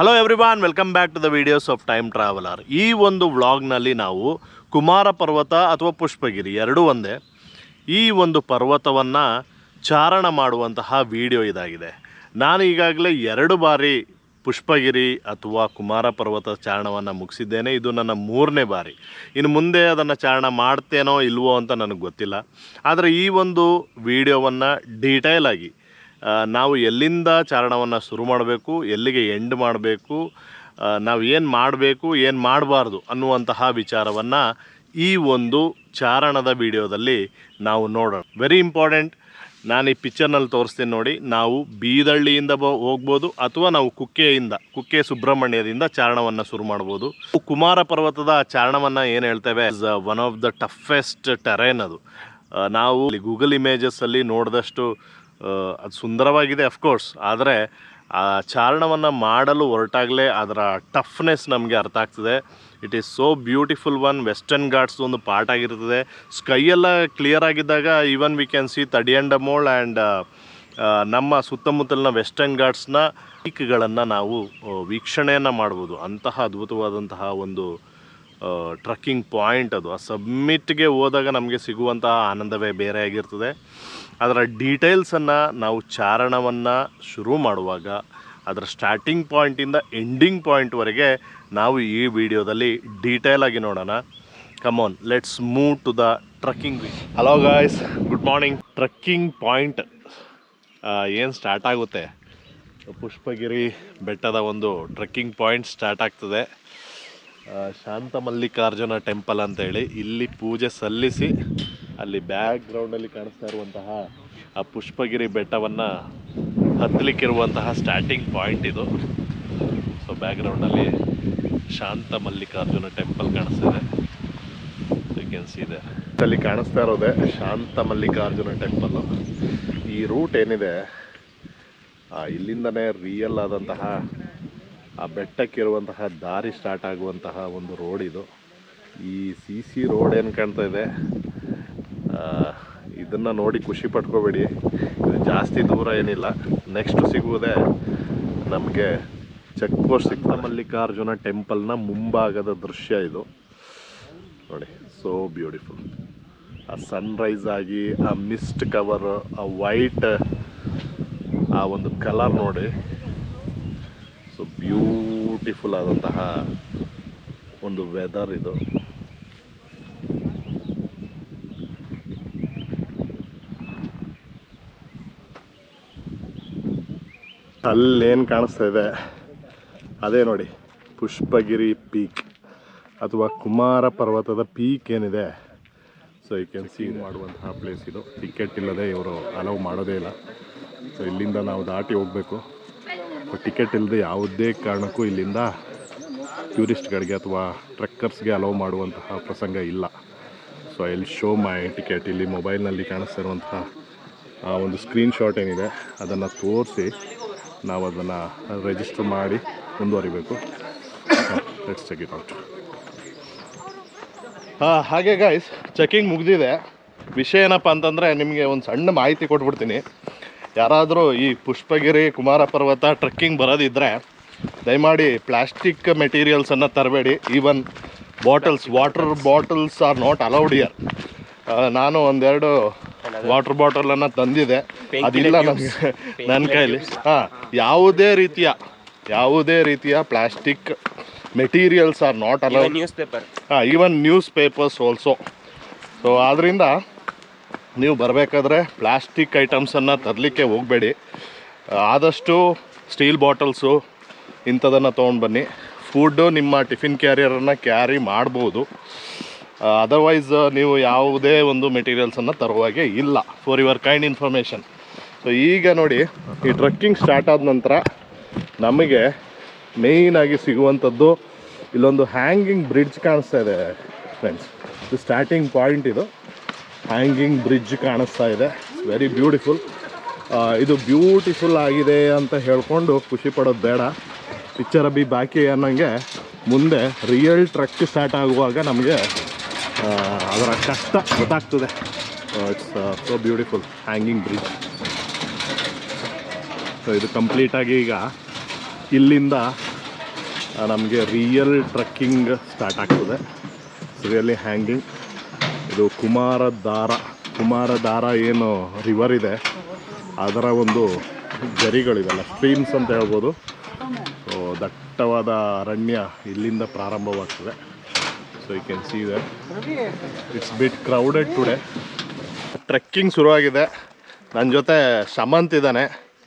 Hello everyone, welcome back to the videos of time traveller. ಈ ಒಂದು ವ್ಲಾಗ್ನಲ್ಲಿ ನಾವು ಕುಮಾರ ಪರ್ವತ ಅಥವಾ ಪುಷ್ಪಗಿರಿ ಎರಡೂ ಒಂದೇ, ಈ ಒಂದು ಪರ್ವತವನ್ನು ಚಾರಣ ಮಾಡುವಂತಹ ವಿಡಿಯೋ ಇದಾಗಿದೆ. ನಾನು ಈಗಾಗಲೇ 2 ಬಾರಿ ಪುಷ್ಪಗಿರಿ ಅಥವಾ ಕುಮಾರ ಪರ್ವತ ಚಾರಣವನ್ನು ಮುಗಿಸಿದ್ದೇನೆ. ಇದು ನನ್ನ 3ನೇ ಬಾರಿ. ಇನ್ನು ಮುಂದೆ ಅದನ್ನು ಚಾರಣ ಮಾಡ್ತೇನೋ ಇಲ್ವೋ ಅಂತ ನನಗೆ ಗೊತ್ತಿಲ್ಲ. ಆದರೆ ಈ ಒಂದು ವಿಡಿಯೋವನ್ನು ಡೀಟೇಲ್ ಆಗಿ ನಾವು ಎಲ್ಲಿಂದ ಚಾರಣವನ್ನು ಶುರು ಮಾಡಬೇಕು, ಎಲ್ಲಿಗೆ ಎಂಡ್ ಮಾಡಬೇಕು, ನಾವು ಏನು ಮಾಡಬೇಕು ಏನು ಮಾಡಬಾರ್ದು ಅನ್ನುವಂತಹ ವಿಚಾರವನ್ನು ಈ ಒಂದು ಚಾರಣದ ವಿಡಿಯೋದಲ್ಲಿ ನಾವು ನೋಡೋಣ. Very important. ನಾನು ಈ ಪಿಕ್ಚರ್ನಲ್ಲಿ ತೋರಿಸ್ತೀನಿ ನೋಡಿ. ನಾವು ಬೀದಳ್ಳಿಯಿಂದ ಹೋಗ್ಬೋದು ಅಥವಾ ನಾವು ಕುಕ್ಕೆ ಸುಬ್ರಹ್ಮಣ್ಯದಿಂದ ಚಾರಣವನ್ನು ಶುರು ಮಾಡ್ಬೋದು. ಕುಮಾರ ಪರ್ವತದ ಚಾರಣವನ್ನು ಏನು ಹೇಳ್ತೇವೆ, one of the toughest terrain. ಅದು ನಾವು ಗೂಗಲ್ ಇಮೇಜಸ್ಸಲ್ಲಿ ನೋಡಿದಷ್ಟು ಅದು ಸುಂದರವಾಗಿದೆ ಅಫ್ಕೋರ್ಸ್, ಆದರೆ ಆ ಚಾರಣವನ್ನು ಮಾಡಲು ಹೊರಟಾಗಲೇ ಅದರ ಟಫ್ನೆಸ್ ನಮಗೆ ಅರ್ಥ ಆಗ್ತದೆ. It is so beautiful one. Western Ghats ಒಂದು ಪಾರ್ಟ್ ಆಗಿರ್ತದೆ. ಸ್ಕೈ ಎಲ್ಲ ಕ್ಲಿಯರ್ ಆಗಿದ್ದಾಗ even we can C Tadiandamol and ನಮ್ಮ ಸುತ್ತಮುತ್ತಲಿನ ವೆಸ್ಟರ್ನ್ ಘಾಟ್ಸ್ನ ಪೀಕ್ಗಳನ್ನು ನಾವು ವೀಕ್ಷಣೆಯನ್ನು ಮಾಡ್ಬೋದು. ಅಂತಹ ಅದ್ಭುತವಾದಂತಹ ಒಂದು ಟ್ರಕ್ಕಿಂಗ್ ಪಾಯಿಂಟ್ ಅದು. ಆ ಸಬ್ಮಿಟ್ಗೆ ಹೋದಾಗ ನಮಗೆ ಸಿಗುವಂತಹ ಆನಂದವೇ ಬೇರೆ ಆಗಿರ್ತದೆ. ಅದರ ಡೀಟೇಲ್ಸನ್ನು ನಾವು ಚಾರಣವನ್ನು ಶುರು ಮಾಡುವಾಗ ಅದರ ಸ್ಟಾರ್ಟಿಂಗ್ ಪಾಯಿಂಟಿಂದ ಎಂಡಿಂಗ್ ಪಾಯಿಂಟ್ವರೆಗೆ ನಾವು ಈ ವಿಡಿಯೋದಲ್ಲಿ ಡೀಟೇಲಾಗಿ ನೋಡೋಣ. Come on, let's move to the trekking. Hello guys, good morning. Trekking point ಏನು ಸ್ಟಾರ್ಟ್ ಆಗುತ್ತೆ, ಪುಷ್ಪಗಿರಿ ಬೆಟ್ಟದ ಒಂದು ಟ್ರಕ್ಕಿಂಗ್ ಪಾಯಿಂಟ್ ಸ್ಟಾರ್ಟ್ ಆಗ್ತದೆ. ಶಾಂತ ಮಲ್ಲಿಕಾರ್ಜುನ ಟೆಂಪಲ್ ಅಂತೇಳಿ ಇಲ್ಲಿ ಪೂಜೆ ಸಲ್ಲಿಸಿ ಅಲ್ಲಿ ಬ್ಯಾಕ್ ಗ್ರೌಂಡಲ್ಲಿ ಕಾಣಿಸ್ತಾ ಇರುವಂತಹ ಆ ಪುಷ್ಪಗಿರಿ ಬೆಟ್ಟವನ್ನು ಹತ್ತಲಿಕ್ಕಿರುವಂತಹ ಸ್ಟಾರ್ಟಿಂಗ್ ಪಾಯಿಂಟ್ ಇದು. ಸೊ ಬ್ಯಾಕ್ ಗ್ರೌಂಡಲ್ಲಿ ಶಾಂತ ಮಲ್ಲಿಕಾರ್ಜುನ ಟೆಂಪಲ್ ಕಾಣಿಸ್ತಾ ಇದೆ. ಯು ಕ್ಯಾನ್ ಸಿ ಇದೆ ಅಲ್ಲಿ ಕಾಣಿಸ್ತಾ ಇರೋದೇ ಶಾಂತ ಮಲ್ಲಿಕಾರ್ಜುನ ಟೆಂಪಲ್ಲು. ಈ ರೂಟ್ ಏನಿದೆ ಇಲ್ಲಿಂದನೇ ರಿಯಲ್ ಆದಂತಹ ಆ ಬೆಟ್ಟಕ್ಕಿರುವಂತಹ ದಾರಿ ಸ್ಟಾರ್ಟ್ ಆಗುವಂತಹ ಒಂದು ರೋಡ್ ಇದು. ಈ ಸಿ ರೋಡ್ ಏನು ಕಾಣ್ತಾ ಇದೆ, ಇದನ್ನು ನೋಡಿ ಖುಷಿ ಪಟ್ಕೋಬೇಡಿ. ಇದು ಜಾಸ್ತಿ ದೂರ ಏನಿಲ್ಲ. ನೆಕ್ಸ್ಟ್ ಸಿಗುವುದೇ ನಮಗೆ ಚೆಕ್ ಪೋಸ್ಟ್ ಸಿಗ್ತದೆ. ಮಲ್ಲಿಕಾರ್ಜುನ ಟೆಂಪಲ್ನ ಮುಂಭಾಗದ ದೃಶ್ಯ ಇದು ನೋಡಿ. So beautiful. ಆ ಸನ್ರೈಸ್ ಆಗಿ ಆ ಮಿಸ್ಟ್ ಕವರ್, ಆ ವೈಟ್ ಆ ಒಂದು ಕಲರ್ ನೋಡಿ. ಸೊ ಬ್ಯೂಟಿಫುಲ್ ಆದಂತಹ ಒಂದು ವೆದರ್ ಇದು. ಅಲ್ಲೇನು ಕಾಣಿಸ್ತಾ ಇದೆ ಅದೇ ನೋಡಿ ಪುಷ್ಪಗಿರಿ ಪೀಕ್ ಅಥವಾ ಕುಮಾರ ಪರ್ವತದ ಪೀಕ್ ಏನಿದೆ. ಸೊ ಯು ಕ್ಯಾನ್ ಸಿ ಮಾಡುವಂತಹ ಪ್ಲೇಸ್ ಇದು. ಟಿಕೆಟ್ ಇಲ್ಲದೆ ಇವರು ಅಲೌ ಮಾಡೋದೇ ಇಲ್ಲ. ಸೊ ಇಲ್ಲಿಂದ ನಾವು ದಾಟಿ ಹೋಗಬೇಕು. ಟಿಕೆಟ್ ಇಲ್ಲದೆ ಯಾವುದೇ ಕಾರಣಕ್ಕೂ ಇಲ್ಲಿಂದ ಟೂರಿಸ್ಟ್ಗಳಿಗೆ ಅಥವಾ ಟ್ರೆಕ್ಕರ್ಸ್ಗೆ ಅಲೌ ಮಾಡುವಂತಹ ಪ್ರಸಂಗ ಇಲ್ಲ. So I will show my ticket. ಇಲ್ಲಿ ಮೊಬೈಲ್ನಲ್ಲಿ ಕಾಣಿಸ್ತಾ ಇರುವಂತಹ ಆ ಒಂದು ಸ್ಕ್ರೀನ್ಶಾಟ್ ಏನಿದೆ ಅದನ್ನು ತೋರಿಸಿ ನಾವು ಅದನ್ನು ರಿಜಿಸ್ಟರ್ ಮಾಡಿ ಮುಂದುವರಿಬೇಕು. Let's check it out. ಹಾಗೆ ಗಾಯ್ಸ್, ಚೆಕಿಂಗ್ ಮುಗಿದಿದೆ. ವಿಷಯ ಏನಪ್ಪ ಅಂತಂದರೆ ನಿಮಗೆ ಒಂದು ಸಣ್ಣ ಮಾಹಿತಿ ಕೊಟ್ಬಿಡ್ತೀನಿ. ಯಾರಾದರೂ ಈ ಪುಷ್ಪಗಿರಿ ಕುಮಾರ ಪರ್ವತ ಟ್ರೆಕ್ಕಿಂಗ್ ಬರೋದಿದ್ದರೆ ದಯಮಾಡಿ ಪ್ಲಾಸ್ಟಿಕ್ ಮೆಟೀರಿಯಲ್ಸನ್ನು ತರಬೇಡಿ. Even water bottles are not allowed here. ನಾನು ಒಂದೆರಡು ವಾಟರ್ ಬಾಟಲನ್ನು ತಂದಿದೆ, ಅದಿಲ್ಲ ನನ್ನ ಕೈಲಿ. ಯಾವುದೇ ರೀತಿಯ plastic materials are not allowed. Even newspapers also. So ಆದ್ದರಿಂದ ನೀವು ಬರಬೇಕಾದ್ರೆ ಪ್ಲಾಸ್ಟಿಕ್ ಐಟಮ್ಸನ್ನು ತರಲಿಕ್ಕೆ ಹೋಗಬೇಡಿ. ಆದಷ್ಟು ಸ್ಟೀಲ್ ಬಾಟಲ್ಸು ಇಂಥದನ್ನು ತೊಗೊಂಡು ಬನ್ನಿ. ಫುಡ್ಡು ನಿಮ್ಮ ಟಿಫಿನ್ ಕ್ಯಾರಿಯರನ್ನು ಕ್ಯಾರಿ ಮಾಡ್ಬೋದು. ಅದರ್ವೈಸ್ ನೀವು ಯಾವುದೇ ಒಂದು ಮೆಟೀರಿಯಲ್ಸನ್ನು ತರುವಾಗೆ ಇಲ್ಲ. For your kind information. So ಈಗ ನೋಡಿ, ಈ ಟ್ರೆಕ್ಕಿಂಗ್ ಸ್ಟಾರ್ಟ್ ಆದ ನಂತರ ನಮಗೆ ಮೇಯ್ನಾಗಿ ಸಿಗುವಂಥದ್ದು ಇಲ್ಲೊಂದು ಹ್ಯಾಂಗಿಂಗ್ ಬ್ರಿಡ್ಜ್ ಕಾಣಿಸ್ತಾ ಇದೆ ಫ್ರೆಂಡ್ಸ್. ಇದು ಸ್ಟಾರ್ಟಿಂಗ್ ಪಾಯಿಂಟ್. ಇದು ಹ್ಯಾಂಗಿಂಗ್ ಬ್ರಿಡ್ಜ್ ಕಾಣಿಸ್ತಾ ಇದೆ. Very beautiful. ಇದು ಬ್ಯೂಟಿಫುಲ್ ಆಗಿದೆ ಅಂತ ಹೇಳ್ಕೊಂಡು ಖುಷಿ ಪಡೋದು ಬೇಡ. ಪಿಕ್ಚರ್ ಅಬ್ಬಿ ಬಾಕಿ ಅನ್ನೋಂಗೆ ಮುಂದೆ ರಿಯಲ್ ಟ್ರೆಕ್ ಸ್ಟಾರ್ಟ್ ಆಗುವಾಗ ನಮಗೆ ಅದರ ಕಷ್ಟ ಗೊತ್ತಾಗ್ತದೆ. It's so beautiful hanging bridge. So ಇದು ಕಂಪ್ಲೀಟಾಗಿ ಈಗ ಇಲ್ಲಿಂದ ನಮಗೆ ರಿಯಲ್ ಟ್ರೆಕ್ಕಿಂಗ್ ಸ್ಟಾರ್ಟ್ ಆಗ್ತದೆ. Really hanging. ಇದು ಕುಮಾರಧಾರ ಏನು ರಿವರ್ ಇದೆ ಅದರ ಒಂದು ಜರಿಗಳಿದೆಲ್ಲ, ಸ್ಟ್ರೀಮ್ಸ್ ಅಂತ ಹೇಳ್ಬೋದು. ಸೊ ದಟ್ಟವಾದ ಅರಣ್ಯ ಇಲ್ಲಿಂದ ಪ್ರಾರಂಭವಾಗ್ತದೆ. So you can see that it's bit crowded today. Trekking ಶುರುವಾಗಿದೆ. ನನ್ನ ಜೊತೆ ಶಮಂತ್ ಇದ್ದಾನೆ.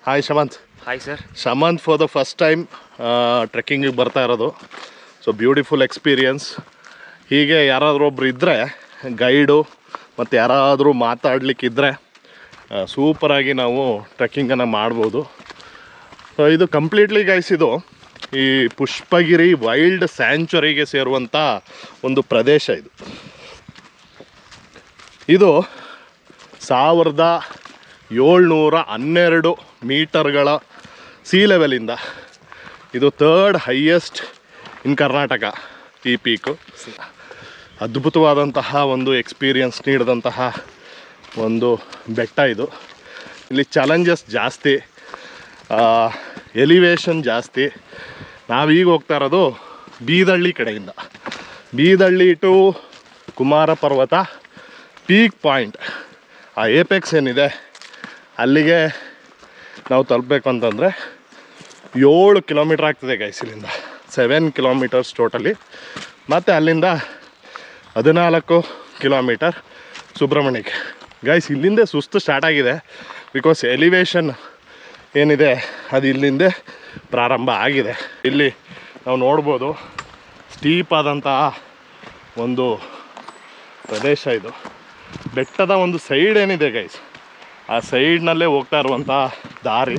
Hi Shamanth. Hi sir. Shamanth for the first time ಟ್ರೆಕ್ಕಿಂಗಿಗೆ ಬರ್ತಾ ಇರೋದು. So beautiful experience. ಹೀಗೆ ಯಾರಾದರೂ ಒಬ್ರು ಇದ್ದರೆ ಗೈಡು ಮತ್ತು ಯಾರಾದರೂ ಮಾತಾಡಲಿಕ್ಕಿದ್ರೆ ಸೂಪರಾಗಿ ನಾವು ಟ್ರೆಕ್ಕಿಂಗನ್ನು ಮಾಡ್ಬೋದು. ಸೊ ಇದು ಕಂಪ್ಲೀಟ್ಲಿ ಗೈಸ್, ಇದು ಈ ಪುಷ್ಪಗಿರಿ ವೈಲ್ಡ್ ಸ್ಯಾಂಚುರಿಗೆ ಸೇರುವಂಥ ಒಂದು ಪ್ರದೇಶ. ಇದು 1712 ಮೀಟರ್ಗಳ ಸೀ ಲೆವೆಲಿಂದ ಇದು 3rd ಹೈಯೆಸ್ಟ್ ಇನ್ ಕರ್ನಾಟಕ. ಈ ಪೀಕು ಅದ್ಭುತವಾದಂತಹ ಒಂದು ಎಕ್ಸ್ಪೀರಿಯನ್ಸ್ ನೀಡಿದಂತಹ ಒಂದು ಬೆಟ್ಟ ಇದು. ಇಲ್ಲಿ ಚಾಲೆಂಜಸ್ ಜಾಸ್ತಿ, ಎಲಿವೇಶನ್ ಜಾಸ್ತಿ. ನಾವೀಗ ಹೋಗ್ತಾ ಇರೋದು ಬೀದಳ್ಳಿ ಕಡೆಯಿಂದ. ಬೀದಳ್ಳಿ to Kumara Parvatha peak point, ಆ ಏಪೆಕ್ಸ್ ಏನಿದೆ ಅಲ್ಲಿಗೆ ನಾವು ತಲುಪಬೇಕು ಅಂತಂದರೆ 7 ಕಿಲೋಮೀಟ್ರ್ ಆಗ್ತದೆ ಗೈಸ್. ಇಲ್ಲಿಂದ 7 ಕಿಲೋಮೀಟರ್ಸ್ ಟೋಟಲಿ. ಮತ್ತು ಅಲ್ಲಿಂದ 14 ಕಿಲೋಮೀಟರ್ ಸುಬ್ರಹ್ಮಣ್ಯಕ್ಕೆ. ಗೈಸ್ ಇಲ್ಲಿಂದ ಸುಸ್ತು ಸ್ಟಾರ್ಟ್ ಆಗಿದೆ. ಬಿಕಾಸ್ ಎಲಿವೇಶನ್ ಏನಿದೆ ಅದು ಇಲ್ಲಿಂದ ಪ್ರಾರಂಭ ಆಗಿದೆ. ಇಲ್ಲಿ ನಾವು ನೋಡ್ಬೋದು ಸ್ಟೀಪ್ ಆದಂತಹ ಒಂದು ಪ್ರದೇಶ ಇದು. ಬೆಟ್ಟದ ಒಂದು ಸೈಡ್ ಏನಿದೆ ಗೈಸ್, ಆ ಸೈಡ್ನಲ್ಲೇ ಹೋಗ್ತಾ ಇರುವಂಥ ದಾರಿ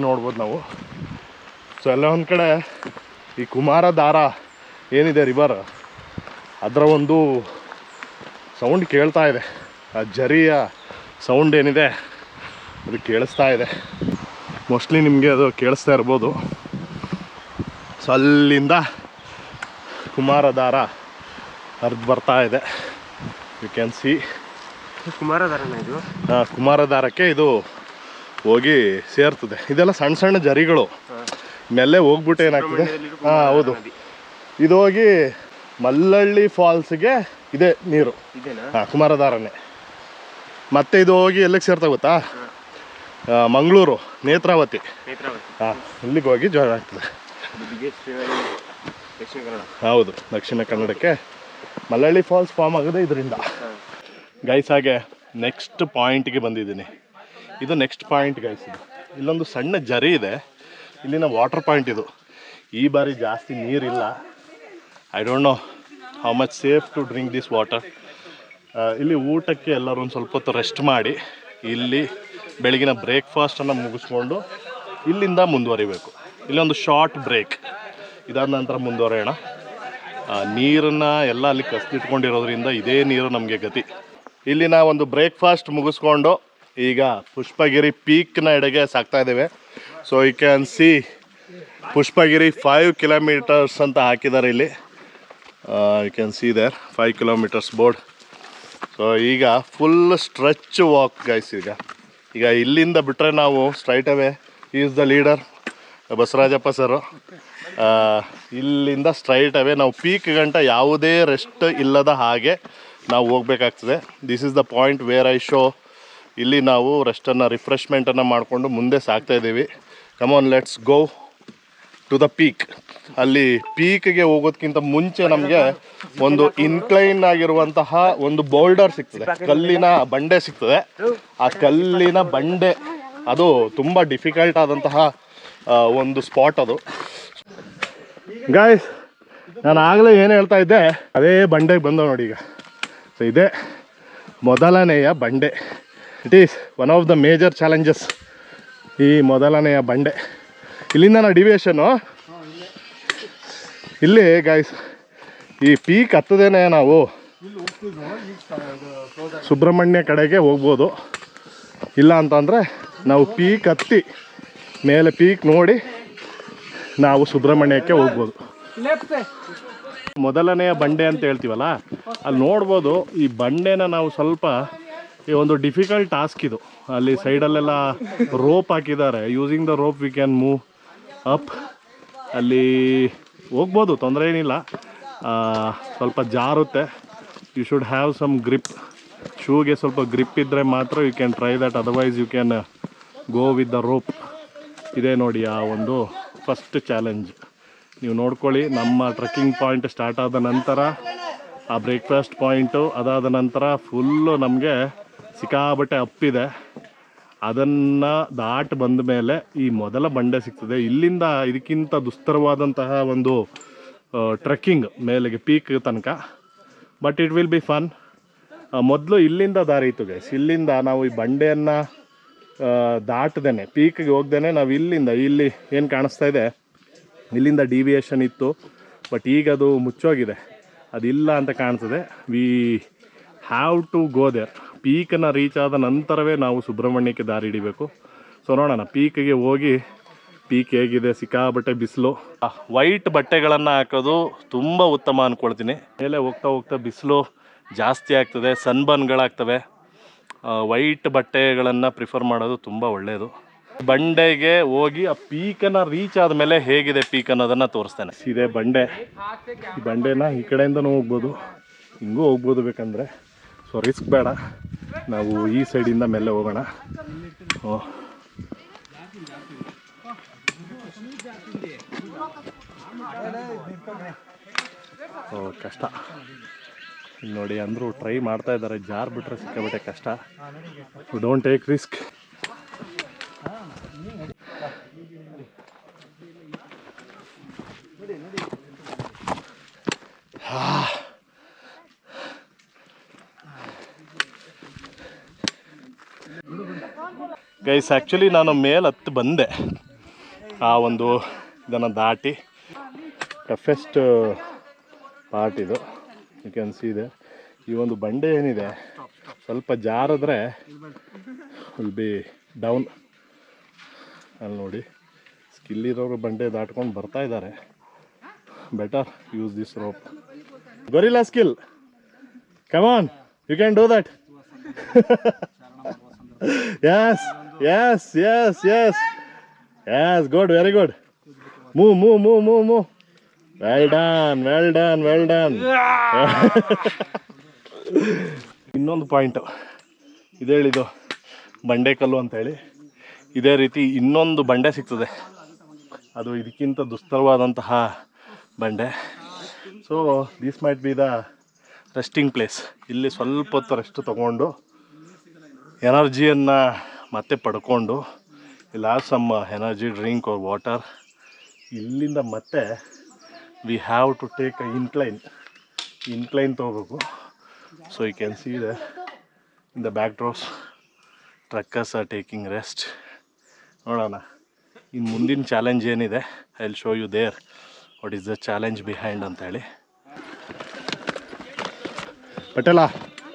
ನೋಡ್ಬೋದು ನಾವು. ಸೊ ಎಲ್ಲ ಒಂದು ಕಡೆ ಈ ಕುಮಾರಧಾರ ಏನಿದೆ ರಿವರ್, ಅದರ ಒಂದು ಸೌಂಡ್ ಕೇಳ್ತಾ ಇದೆ. ಆ ಜರಿಯ ಸೌಂಡ್ ಏನಿದೆ ಅದು ಕೇಳಿಸ್ತಾ ಇದೆ. ಮೋಸ್ಟ್ಲಿ ನಿಮಗೆ ಅದು ಕೇಳಿಸ್ತಾ ಇರ್ಬೋದು. ಸೊ ಅಲ್ಲಿಂದ ಕುಮಾರಧಾರ ಹರಿದು ಬರ್ತಾ ಇದೆ. You can C. ಕುಮಾರಧಾರನ ಇದು? ಕುಮಾರಧಾರಕ್ಕೆ ಇದು ಹೋಗಿ ಸೇರ್ತದೆ. ಇದೆಲ್ಲ ಸಣ್ಣ ಸಣ್ಣ ಜರಿಗಳು ಮೇಲೆ ಹೋಗ್ಬಿಟ್ಟು ಏನಾಗ್ತದೆ. ಹೌದು, ಇದು ಹೋಗಿ ಮಲ್ಲಳ್ಳಿ ಫಾಲ್ಸ್ಗೆ ಇದೆ ನೀರು. ಕುಮಾರಧಾರನೇ. ಮತ್ತೆ ಇದು ಹೋಗಿ ಎಲ್ಲಿಗೆ ಸೇರ್ತಾ ಗೊತ್ತಾ? ಮಂಗಳೂರು ನೇತ್ರಾವತಿ. ಇಲ್ಲಿಗೆ ಹೋಗಿ ಜಾಯ್ನ್ ಆಗ್ತದೆ. ಹೌದು, ದಕ್ಷಿಣ ಕನ್ನಡಕ್ಕೆ ಮಲ್ಲಳ್ಳಿ ಫಾಲ್ಸ್ ಫಾರ್ಮ್ ಆಗೋದೇ ಇದರಿಂದ. ಗೈಸ್ ಹಾಗೆ ನೆಕ್ಸ್ಟ್ ಪಾಯಿಂಟ್ಗೆ ಬಂದಿದ್ದೀನಿ. ಇದು ನೆಕ್ಸ್ಟ್ ಪಾಯಿಂಟ್ ಗೈಸ್. ಇದು ಇಲ್ಲೊಂದು ಸಣ್ಣ ಜರಿ ಇದೆ, ಇಲ್ಲಿನ ವಾಟರ್ ಪಾಯಿಂಟ್ ಇದು. ಈ ಬಾರಿ ಜಾಸ್ತಿ ನೀರಿಲ್ಲ. I don't know how much safe to drink this water. ಇಲ್ಲಿ ಊಟಕ್ಕೆ ಎಲ್ಲರೂ ಒಂದು ಸ್ವಲ್ಪ ಹೊತ್ತು ರೆಸ್ಟ್ ಮಾಡಿ ಇಲ್ಲಿ ಬೆಳಗಿನ ಬ್ರೇಕ್ಫಾಸ್ಟನ್ನು ಮುಗಿಸ್ಕೊಂಡು ಇಲ್ಲಿಂದ ಮುಂದುವರಿಬೇಕು. ಇಲ್ಲೊಂದು ಶಾರ್ಟ್ ಬ್ರೇಕ್, ಇದಾದ ನಂತರ ಮುಂದುವರೆಯೋಣ. ನೀರನ್ನು ಎಲ್ಲ ಅಲ್ಲಿ ಕಸಿದಿಟ್ಕೊಂಡಿರೋದ್ರಿಂದ ಇದೇ ನೀರು ನಮಗೆ ಗತಿ. ಇಲ್ಲಿನ ಒಂದು ಬ್ರೇಕ್ಫಾಸ್ಟ್ ಮುಗಿಸ್ಕೊಂಡು ಈಗ ಪುಷ್ಪಗಿರಿ ಪೀಕ್ನ ಎಡೆಗೆ ಸಾಗ್ತಾ ಇದ್ದೇವೆ. So you can see Pushpagiri 5 kilometres ಅಂತ ಹಾಕಿದ್ದಾರೆ ಇಲ್ಲಿ. You can see there 5 kilometres board. So ಈಗ ಫುಲ್ ಸ್ಟ್ರೆಚ್ ವಾಕ್ ಗೈಸ್. ಈಗ ಇಲ್ಲಿಂದ ಬಿಟ್ಟರೆ ನಾವು straight away is the leader Basavarajappa sir. ಇಲ್ಲಿಂದ ಸ್ಟ್ರೈಟ್ ಅವೇ ನಾವು ಪೀಕ್ ಗಂಟ ಯಾವುದೇ ರೆಸ್ಟ್ ಇಲ್ಲದ ಹಾಗೆ ನಾವು ಹೋಗ್ಬೇಕಾಗ್ತದೆ. This is the point where I show. ಇಲ್ಲಿ ನಾವು ರೆಸ್ಟನ್ನು ರಿಫ್ರೆಶ್ಮೆಂಟನ್ನು ಮಾಡಿಕೊಂಡು ಮುಂದೆ ಸಾಗ್ತಾ ಇದ್ದೀವಿ. Come on let's go to the peak. ಅಲ್ಲಿ ಪೀಕ್ಗೆ ಹೋಗೋದಕ್ಕಿಂತ ಮುಂಚೆ ನಮಗೆ ಒಂದು ಇನ್ಕ್ಲೈನ್ ಆಗಿರುವಂತಹ ಒಂದು ಬೋಲ್ಡರ್ ಸಿಗ್ತದೆ, ಕಲ್ಲಿನ ಬಂಡೆ ಸಿಗ್ತದೆ. ಆ ಕಲ್ಲಿನ ಬಂಡೆ ಅದು ತುಂಬ ಡಿಫಿಕಲ್ಟ್ ಆದಂತಹ ಒಂದು ಸ್ಪಾಟ್ ಅದು. ಗಾಯ್ಸ್ ನಾನು ಆಗಲೇ ಏನು ಹೇಳ್ತಾ ಇದ್ದೆ, ಅದೇ ಬಂಡೆಗೆ ಬಂದೋ ನೋಡಿ ಈಗ. ಸೊ ಇದೇ ಮೊದಲನೆಯ ಬಂಡೆ. It is one of the major challenges, ಈ ಮೊದಲನೆಯ ಬಂಡೆ. ಇಲ್ಲಿಂದ ನಾವು ಡಿವಿಯೇಷನ್ನು ಇಲ್ಲಿ ಗಾಯ್ಸ್ ಈ ಪೀಕ್ ಹತ್ತದೇನೆ ನಾವು ಸುಬ್ರಹ್ಮಣ್ಯ ಕಡೆಗೆ ಹೋಗ್ಬೋದು. ಇಲ್ಲ ಅಂತಂದರೆ ನಾವು ಪೀಕ್ ಹತ್ತಿ ಮೇಲೆ ಪೀಕ್ ನೋಡಿ ನಾವು ಸುಬ್ರಹ್ಮಣ್ಯಕ್ಕೆ ಹೋಗ್ಬೋದು. ಮೊದಲನೆಯ ಬಂಡೆ ಅಂತ ಹೇಳ್ತೀವಲ್ಲ, ಅಲ್ಲಿ ನೋಡ್ಬೋದು ಈ ಬಂಡೆನ ನಾವು ಸ್ವಲ್ಪ ಈ ಒಂದು ಡಿಫಿಕಲ್ಟ್ ಟಾಸ್ಕ್ ಇದು. ಅಲ್ಲಿ ಸೈಡಲ್ಲೆಲ್ಲ ರೋಪ್ ಹಾಕಿದ್ದಾರೆ. Using the rope we can move up. ಅಲ್ಲಿ ಹೋಗ್ಬೋದು, ತೊಂದರೆ ಏನಿಲ್ಲ. ಸ್ವಲ್ಪ ಜಾರುತ್ತೆ. You should have some grip. ಶೂಗೆ ಸ್ವಲ್ಪ ಗ್ರಿಪ್ ಇದ್ದರೆ ಮಾತ್ರ you can try that, otherwise you can go with the rope. ಇದೇ ನೋಡಿ ಆ ಒಂದು ಫಸ್ಟ್ ಚಾಲೆಂಜ್. ನೀವು ನೋಡ್ಕೊಳ್ಳಿ, ನಮ್ಮ ಟ್ರೆಕ್ಕಿಂಗ್ ಪಾಯಿಂಟ್ ಸ್ಟಾರ್ಟ್ ಆದ ನಂತರ ಆ ಬ್ರೇಕ್ಫಾಸ್ಟ್ ಪಾಯಿಂಟು ಅದಾದ ನಂತರ ಫುಲ್ಲು ನಮಗೆ ಸಿಕ್ಕಾಬಟ್ಟೆ ಅಪ್ಪಿದೆ. ಅದನ್ನು ದಾಟ್ ಬಂದ ಮೇಲೆ ಈ ಮೊದಲ ಬಂಡೆ ಸಿಗ್ತದೆ. ಇಲ್ಲಿಂದ ಇದಕ್ಕಿಂತ ದುಸ್ತರವಾದಂತಹ ಒಂದು ಟ್ರೆಕ್ಕಿಂಗ್ ಮೇಲೆಗೆ ಪೀಕ್ ತನಕ, but it will be fun. ಮೊದಲು ಇಲ್ಲಿಂದ ದಾರಿ ಇತ್ತು ಗೈಸ್. ಇಲ್ಲಿಂದ ನಾವು ಈ ಬಂಡೆಯನ್ನು ದಾಟ್ದೇನೆ ಪೀಕ್ಗೆ ಹೋಗ್ದೇನೆ ನಾವು ಇಲ್ಲಿ ಏನು ಕಾಣಿಸ್ತಾ ಇದೆ, ಇಲ್ಲಿಂದ ಡಿವಿಯೇಷನ್ ಇತ್ತು. ಬಟ್ ಈಗ ಅದು ಮುಚ್ಚೋಗಿದೆ, ಅದಿಲ್ಲ ಅಂತ ಕಾಣ್ತದೆ. We have to go there. ಪೀಕನ್ನು ರೀಚ್ ಆದ ನಂತರವೇ ನಾವು ಸುಬ್ರಹ್ಮಣ್ಯಕ್ಕೆ ದಾರಿ ಹಿಡಿಬೇಕು. ಸೊ ನೋಡೋಣ, ಪೀಕ್ಗೆ ಹೋಗಿ ಪೀಕ್ ಹೇಗಿದೆ. ಸಿಕ್ಕಾಬಟ್ಟೆ ಬಿಸಿಲು, ವೈಟ್ ಬಟ್ಟೆಗಳನ್ನು ಹಾಕೋದು ತುಂಬ ಉತ್ತಮ ಅಂದ್ಕೊಳ್ತೀನಿ. ಮೇಲೆ ಹೋಗ್ತಾ ಹೋಗ್ತಾ ಬಿಸಿಲು ಜಾಸ್ತಿ ಆಗ್ತದೆ, ಸನ್ಬರ್ನ್ಗಳಾಗ್ತವೆ. ವೈಟ್ ಬಟ್ಟೆಗಳನ್ನು ಪ್ರಿಫರ್ ಮಾಡೋದು ತುಂಬ ಒಳ್ಳೆಯದು. ಬಂಡೆಗೆ ಹೋಗಿ ಆ ಪೀಕನ್ನು ರೀಚ್ ಆದಮೇಲೆ ಹೇಗಿದೆ ಪೀಕ್ ಅನ್ನೋದನ್ನು ತೋರಿಸ್ತೇನೆ. ಇದೇ ಬಂಡೆ. ಈ ಬಂಡೆನ ಈ ಕಡೆಯಿಂದನೂ ಹೋಗ್ಬೋದು, ಹಿಂಗೂ ಹೋಗ್ಬೋದು ಬೇಕಂದರೆ. ಸೊ ರಿಸ್ಕ್ ಬೇಡ, ನಾವು ಈ ಸೈಡಿಂದ ಮೇಲೆ ಹೋಗೋಣ. ಕಷ್ಟ ಇಲ್ಲಿ ನೋಡಿ, ಅಂದರೂ ಟ್ರೈ ಮಾಡ್ತಾ ಇದ್ದಾರೆ. ಜಾರ್ ಬಿಟ್ರೆ ಸಿಕ್ಕಾಬಿಟ್ಟೆ ಕಷ್ಟ. Don't take risk. Guys, actually ನಾನು ಮೇಲೆ ಹತ್ತು ಬಂದೆ, ಆ ಒಂದು ಇದನ್ನು ದಾಟಿ. ಟಫೆಸ್ಟ್ ಪಾರ್ಟ್ ಇದು, ಯು ಕ್ಯಾನ್ ಸಿ ಇದೆ. ಈ ಒಂದು ಬಂಡೆ ಏನಿದೆ, ಸ್ವಲ್ಪ ಜಾರಿದ್ರೆ ವಿಲ್ ಬಿ ಡೌನ್. ಅಲ್ಲಿ ನೋಡಿ, ಸ್ಕಿಲ್ ಇರೋರು ಬಂಡೆ ದಾಟ್ಕೊಂಡು ಬರ್ತಾ ಇದ್ದಾರೆ. Better use this rope. Gorilla skill, come on, you can do that. Yes, yes, yes, yes. Yes, good, very good. Move, move, move, move, move. Well done, well done, well done. ಇನ್ನೊಂದು point ಇದು ಹೇಳಿದ್ದು ಬಂಡೆಕಲ್ಲು ಅಂತೇಳಿ. ಇದೇ ರೀತಿ ಇನ್ನೊಂದು ಬಂಡೆ ಸಿಗ್ತದೆ, ಅದು ಇದಕ್ಕಿಂತ ದುಸ್ತರವಾದಂತಹ ಬಂಡೆ. So this might be the resting place. ಇಲ್ಲಿ ಸ್ವಲ್ಪ ಹೊತ್ತು ರೆಸ್ಟ್ ತೊಗೊಂಡು ಎನರ್ಜಿಯನ್ನು ಮತ್ತೆ ಪಡ್ಕೊಂಡು, ಇಲ್ಲ some energy drink or water. ಇಲ್ಲಿಂದ ಮತ್ತೆ we have to take a incline ತೊಗೋಬೇಕು. So you can see the in the back drops trekkers are taking rest. ನೋಡೋಣ ಇನ್ನು ಮುಂದಿನ ಚಾಲೆಂಜ್ ಏನಿದೆ, I will show you there what is the challenge behind ಅಂತೇಳಿ. ಪಟೇಲ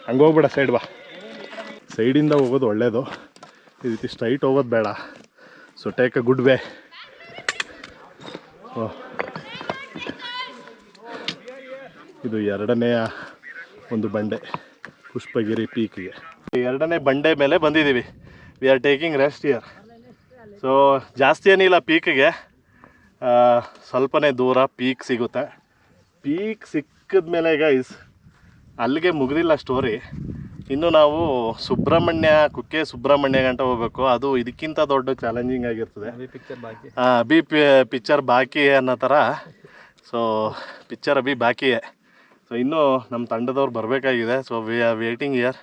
ಹಂಗೆ ಹೋಗ್ಬೇಡ, ಸೈಡ್ ಬಾ. ಸೈಡಿಂದ ಹೋಗೋದು ಒಳ್ಳೆಯದು, ಈ ರೀತಿ ಸ್ಟ್ರೈಟ್ ಹೋಗೋದು ಬೇಡ. So take a good way. ಇದು ಎರಡನೆಯ ಒಂದು ಬಂಡೆ ಪುಷ್ಪಗಿರಿ ಪೀಕ್ಗೆ. ಎರಡನೇ ಬಂಡೆ ಮೇಲೆ ಬಂದಿದ್ದೀವಿ. We are taking rest here. So ಜಾಸ್ತಿ ಏನಿಲ್ಲ, ಪೀಕ್ಗೆ ಸ್ವಲ್ಪನೇ ದೂರ ಪೀಕ್ ಸಿಗುತ್ತೆ. ಪೀಕ್ ಸಿಕ್ಕಿದ ಮೇಲೆ ಗೈಸ್, ಅಲ್ಲಿಗೆ ಮುಗಿದಿಲ್ಲ ಸ್ಟೋರಿ. ಇನ್ನು ನಾವು ಕುಕ್ಕೆ ಸುಬ್ರಹ್ಮಣ್ಯ ಗಂಟ ಹೋಗ್ಬೇಕು. ಅದು ಇದಕ್ಕಿಂತ ದೊಡ್ಡ ಚಾಲೆಂಜಿಂಗ್ ಆಗಿರ್ತದೆ. ಪಿಕ್ಚರ್ ಬಾಕಿ ಅನ್ನೋ ಥರ. ಸೊ ಪಿಕ್ಚರ್ ಅಭಿ ಬಾಕಿಯೇ. ಸೊ ಇನ್ನೂ ನಮ್ಮ ತಂಡದವ್ರು ಬರಬೇಕಾಗಿದೆ. So we are waiting here.